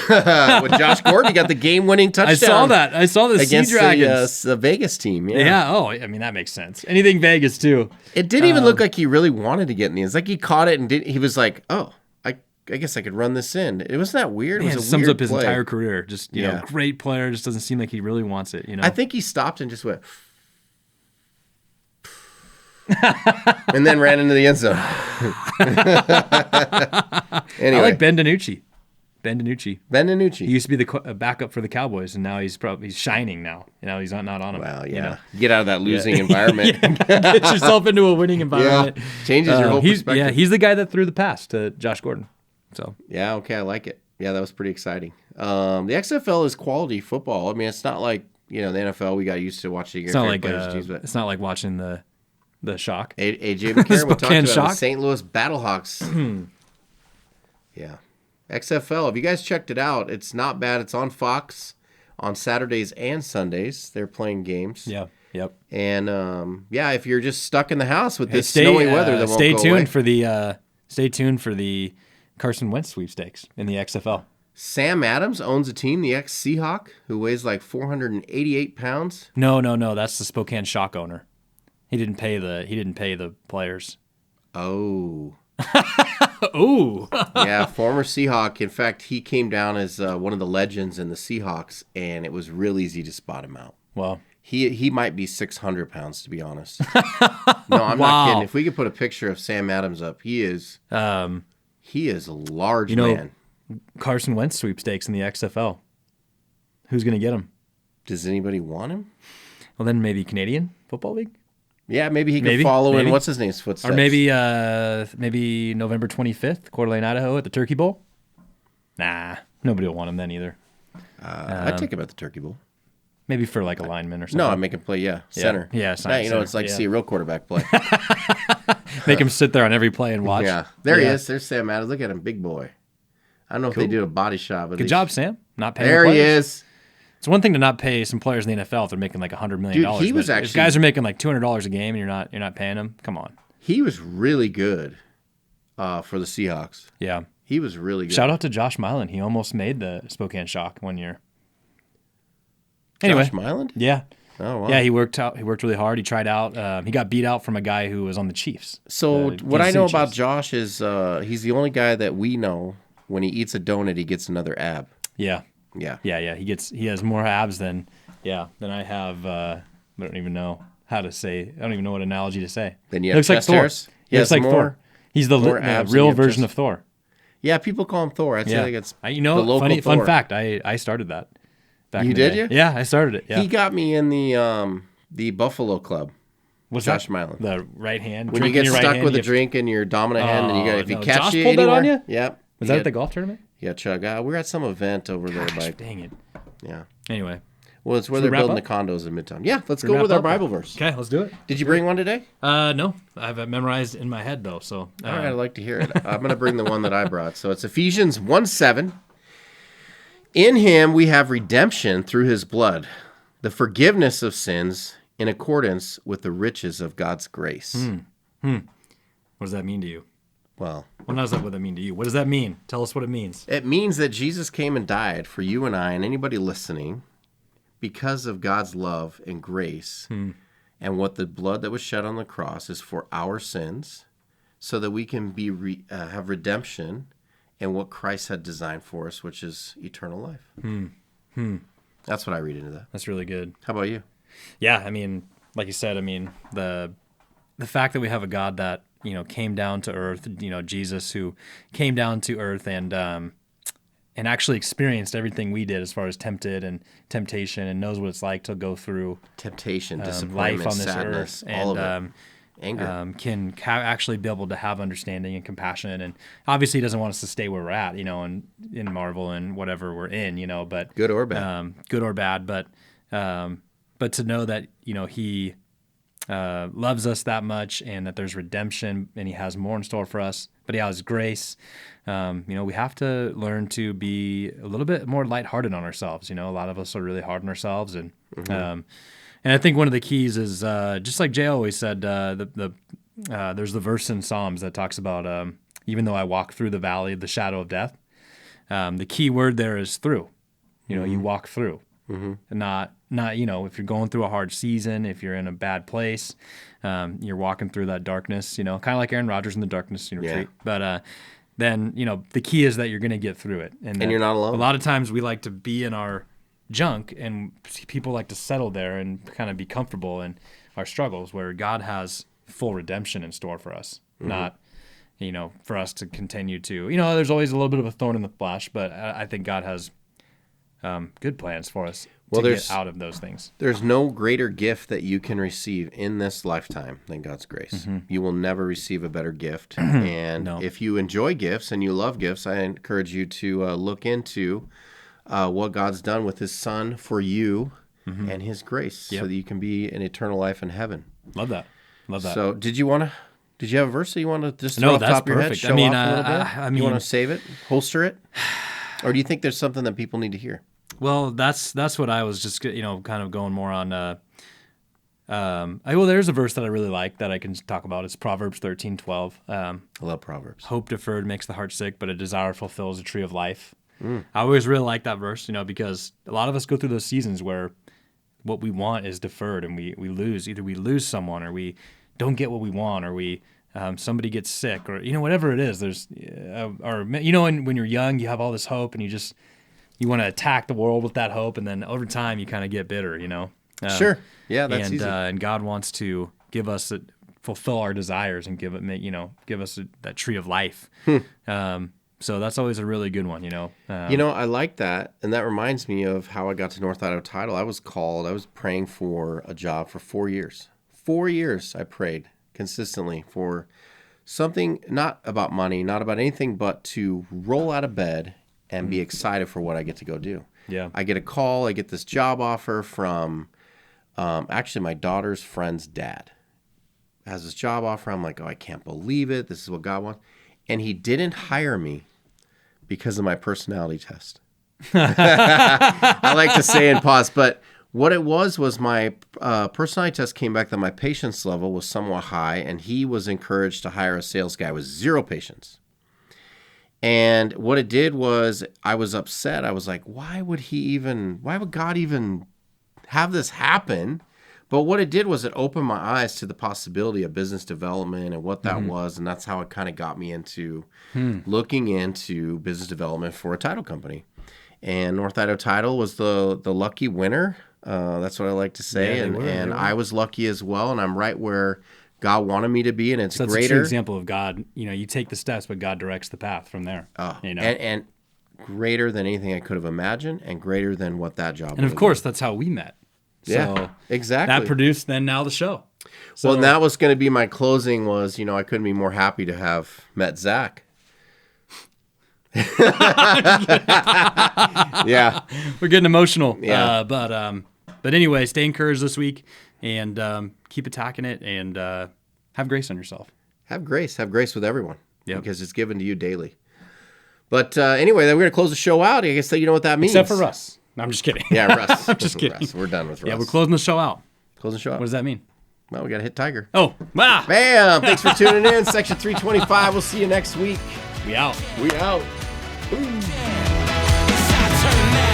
Josh Gordon, he got the game-winning touchdown. I saw that. I saw the against Sea Dragons. The Vegas team. Yeah. Oh, I mean that makes sense. Anything Vegas too. It didn't even look like he really wanted to get in the end. It's like he caught it and he was like, "Oh, I guess I could run this in." It wasn't that weird. Man, it was a sums weird up his play. entire career. Just you know, great player. Just doesn't seem like he really wants it. You know. I think he stopped and just went, and then ran into the end zone. Anyway, I like Ben DiNucci. Ben DiNucci. He used to be the backup for the Cowboys, and now he's shining now. You know, he's not on him. Well, yeah. You know? Get out of that losing environment. Get yourself into a winning environment. Yeah. Changes your whole perspective. Yeah, he's the guy that threw the pass to Josh Gordon. So yeah, okay, I like it. Yeah, that was pretty exciting. The XFL is quality football. I mean, it's not like the NFL. We got used to watching. It's not like it's not like watching the Shock. AJ McCarron we talked about Shock. the St. Louis Battlehawks. Yeah. XFL, if you guys checked it out, it's not bad. It's on Fox on Saturdays and Sundays. They're playing games. Yeah. Yep. And if you're just stuck in the house with this snowy weather, that won't stay go tuned away. Stay tuned for the Carson Wentz sweepstakes in the XFL. Sam Adams owns a team, the ex-Seahawk, who weighs like 488 pounds. No. That's the Spokane Shock owner. He didn't pay the players. Oh. Ooh. Yeah, former Seahawk. In fact, he came down as one of the legends in the Seahawks, and it was real easy to spot him out. Well, He might be 600 pounds, to be honest. No, I'm Wow. not kidding. If we could put a picture of Sam Adams up, he is a large man. Carson Wentz sweepstakes in the XFL. Who's going to get him? Does anybody want him? Well, then maybe Canadian Football League? Yeah, maybe he could follow in what's his name's footsteps. Or maybe November 25th, Coeur d'Alene, Idaho at the Turkey Bowl? Nah, nobody will want him then either. I'd take him at the Turkey Bowl. Maybe for like a lineman or something. No, I'd make him play, center. Yeah, Now, it's like see a real quarterback play. Make him sit there on every play and watch. Yeah, there he is. There's Sam Adams. Look at him, big boy. I don't know if they did a body shot, but Good job, Sam. Not paying There the he players. is. It's one thing to not pay some players in the NFL if they're making like $100 million. Dude, he was but if actually- guys are making like $200 a game and you're not paying them. Come on. He was really good for the Seahawks. Yeah. He was really good. Shout out to Josh Mylan. He almost made the Spokane Shock one year. Anyway, Josh Myland? yeah. Oh, wow. Yeah, he worked really hard. He tried out. He got beat out from a guy who was on the Chiefs. So The what I Kansas know City about Chiefs. Josh is he's the only guy that we know when he eats a donut, he gets another ab. Yeah. Yeah. Yeah. He has more abs than I have. I don't even know how to say. I don't even know what analogy to say. Then you He have looks like chest Thor. hairs. He looks like more- Thor. He's the more abs than real you have version chest. of Thor. Yeah, people call him Thor. I think it's You the know, local fun Thor. fact. I started that. Back You in the did, day. you? Yeah, I started it. Yeah. He got me in the Buffalo Club. What's Josh that? Mylan. The right hand. When you drinking get your right stuck hand, with you a have- drink in your dominant hand, and you got if you no. catch Josh you pulled that anywhere, on you? Yep. Was that at the golf tournament? Yeah, chug. We're at some event over there by. Dang it. Yeah. Anyway. Well, it's where Should we they're wrap building the up? condos in Midtown. Yeah, let's Should we go with wrap our up? Bible verse. Okay, let's do it. Did you bring one today? No, I have it memorized in my head though. So All right, I'd like to hear it. I'm going to bring the one that I brought. So it's Ephesians 1:7. In him we have redemption through his blood, the forgiveness of sins in accordance with the riches of God's grace. what does that mean to you? Well, Well, not what that mean to you. What does that mean? Tell us what it means. it means that Jesus came and died for you and I and anybody listening because of God's love and grace. And what the blood that was shed on the cross is for our sins so that we can be have redemption and what Christ had designed for us, which is eternal life. That's what I read into that. That's really good. How about you? Yeah, I mean, like you said, I mean the fact that we have a God that came down to earth, Jesus who came down to earth and actually experienced everything we did as far as tempted and temptation and knows what it's like to go through Temptation, life disappointment, on this sadness, earth all and of it. Anger. can actually be able to have understanding and compassion. And obviously, he doesn't want us to stay where we're at, and in Marvel and whatever we're in, but Good or bad. good or bad. But to know that he loves us that much and that there's redemption and he has more in store for us. But he has grace. We have to learn to be a little bit more lighthearted on ourselves. A lot of us are really hard on ourselves, and I think one of the keys is just like Jay always said. There's the verse in Psalms that talks about even though I walk through the valley of the shadow of death. The key word there is through. You walk through, not if you're going through a hard season, if you're in a bad place, you're walking through that darkness. Kind of like Aaron Rodgers in the darkness retreat. But then the key is that you're going to get through it, and you're not alone. A lot of times we like to be in our junk, and people like to settle there and kind of be comfortable in our struggles, where God has full redemption in store for us, not for us to continue to there's always a little bit of a thorn in the flesh, but I think God has good plans for us to get out of those things. There's no greater gift that you can receive in this lifetime than God's grace. You will never receive a better gift. And if you enjoy gifts and you love gifts, I encourage you to look into what God's done with his son for you and his grace so that you can be in eternal life in heaven. Love that. So did you have a verse that you want to just No, throw off the that's top of your head, perfect. show I mean, off a little bit? I You mean- want to save it, holster it? Or do you think there's something that people need to hear? Well, that's what I was just kind of going more on. There's a verse that I really like that I can talk about. It's Proverbs 13:12. I love Proverbs. Hope deferred makes the heart sick, but a desire fulfills a tree of life. I always really like that verse, because a lot of us go through those seasons where what we want is deferred and we lose. Either we lose someone or we don't get what we want or we somebody gets sick or, whatever it is. There's, when you're young, you have all this hope and you want to attack the world with that hope. And then over time you kind of get bitter, Sure. Yeah, that's easy. And God wants to give us, fulfill our desires and give us that tree of life. So that's always a really good one, I like that. And that reminds me of how I got to North Idaho Title. I was praying for a job for 4 years. 4 years I prayed consistently for something, not about money, not about anything, but to roll out of bed and be excited for what I get to go do. Yeah. I get a call. I get this job offer from actually my daughter's friend's dad. Has this job offer. I'm like, oh, I can't believe it. This is what God wants. And he didn't hire me because of my personality test. I like to say and pause, but what it was my personality test came back that my patience level was somewhat high, and he was encouraged to hire a sales guy with 0 patience. And what it did was I was upset. I was like, why would God even have this happen? But what it did was it opened my eyes to the possibility of business development and what that was. And that's how it kind of got me into looking into business development for a title company. And North Idaho Title was the lucky winner. That's what I like to say. Yeah, they were. I was lucky as well. And I'm right where God wanted me to be. And it's so that's greater. a true example of God. You take the steps, but God directs the path from there. And greater than anything I could have imagined and greater than what that job was. And of course, that's how we met. Yeah, exactly. That produced then now the show. So, well, and that was going to be my closing was, I couldn't be more happy to have met Zach. Yeah. We're getting emotional. Yeah. But anyway, stay encouraged this week and keep attacking it and have grace on yourself. Have grace with everyone. Yep. Because it's given to you daily. But anyway, then we're going to close the show out. I guess that you know what that means. Except for Russ. No, I'm just kidding. Yeah, Russ. I'm just kidding. Russ. We're done with Russ. Yeah, we're closing the show out. Closing the show out. What does that mean? Well, we got to hit Tiger. Oh, wow. Bam! Thanks for tuning in. Section 325. We'll see you next week. We out. We out. It's our turn now.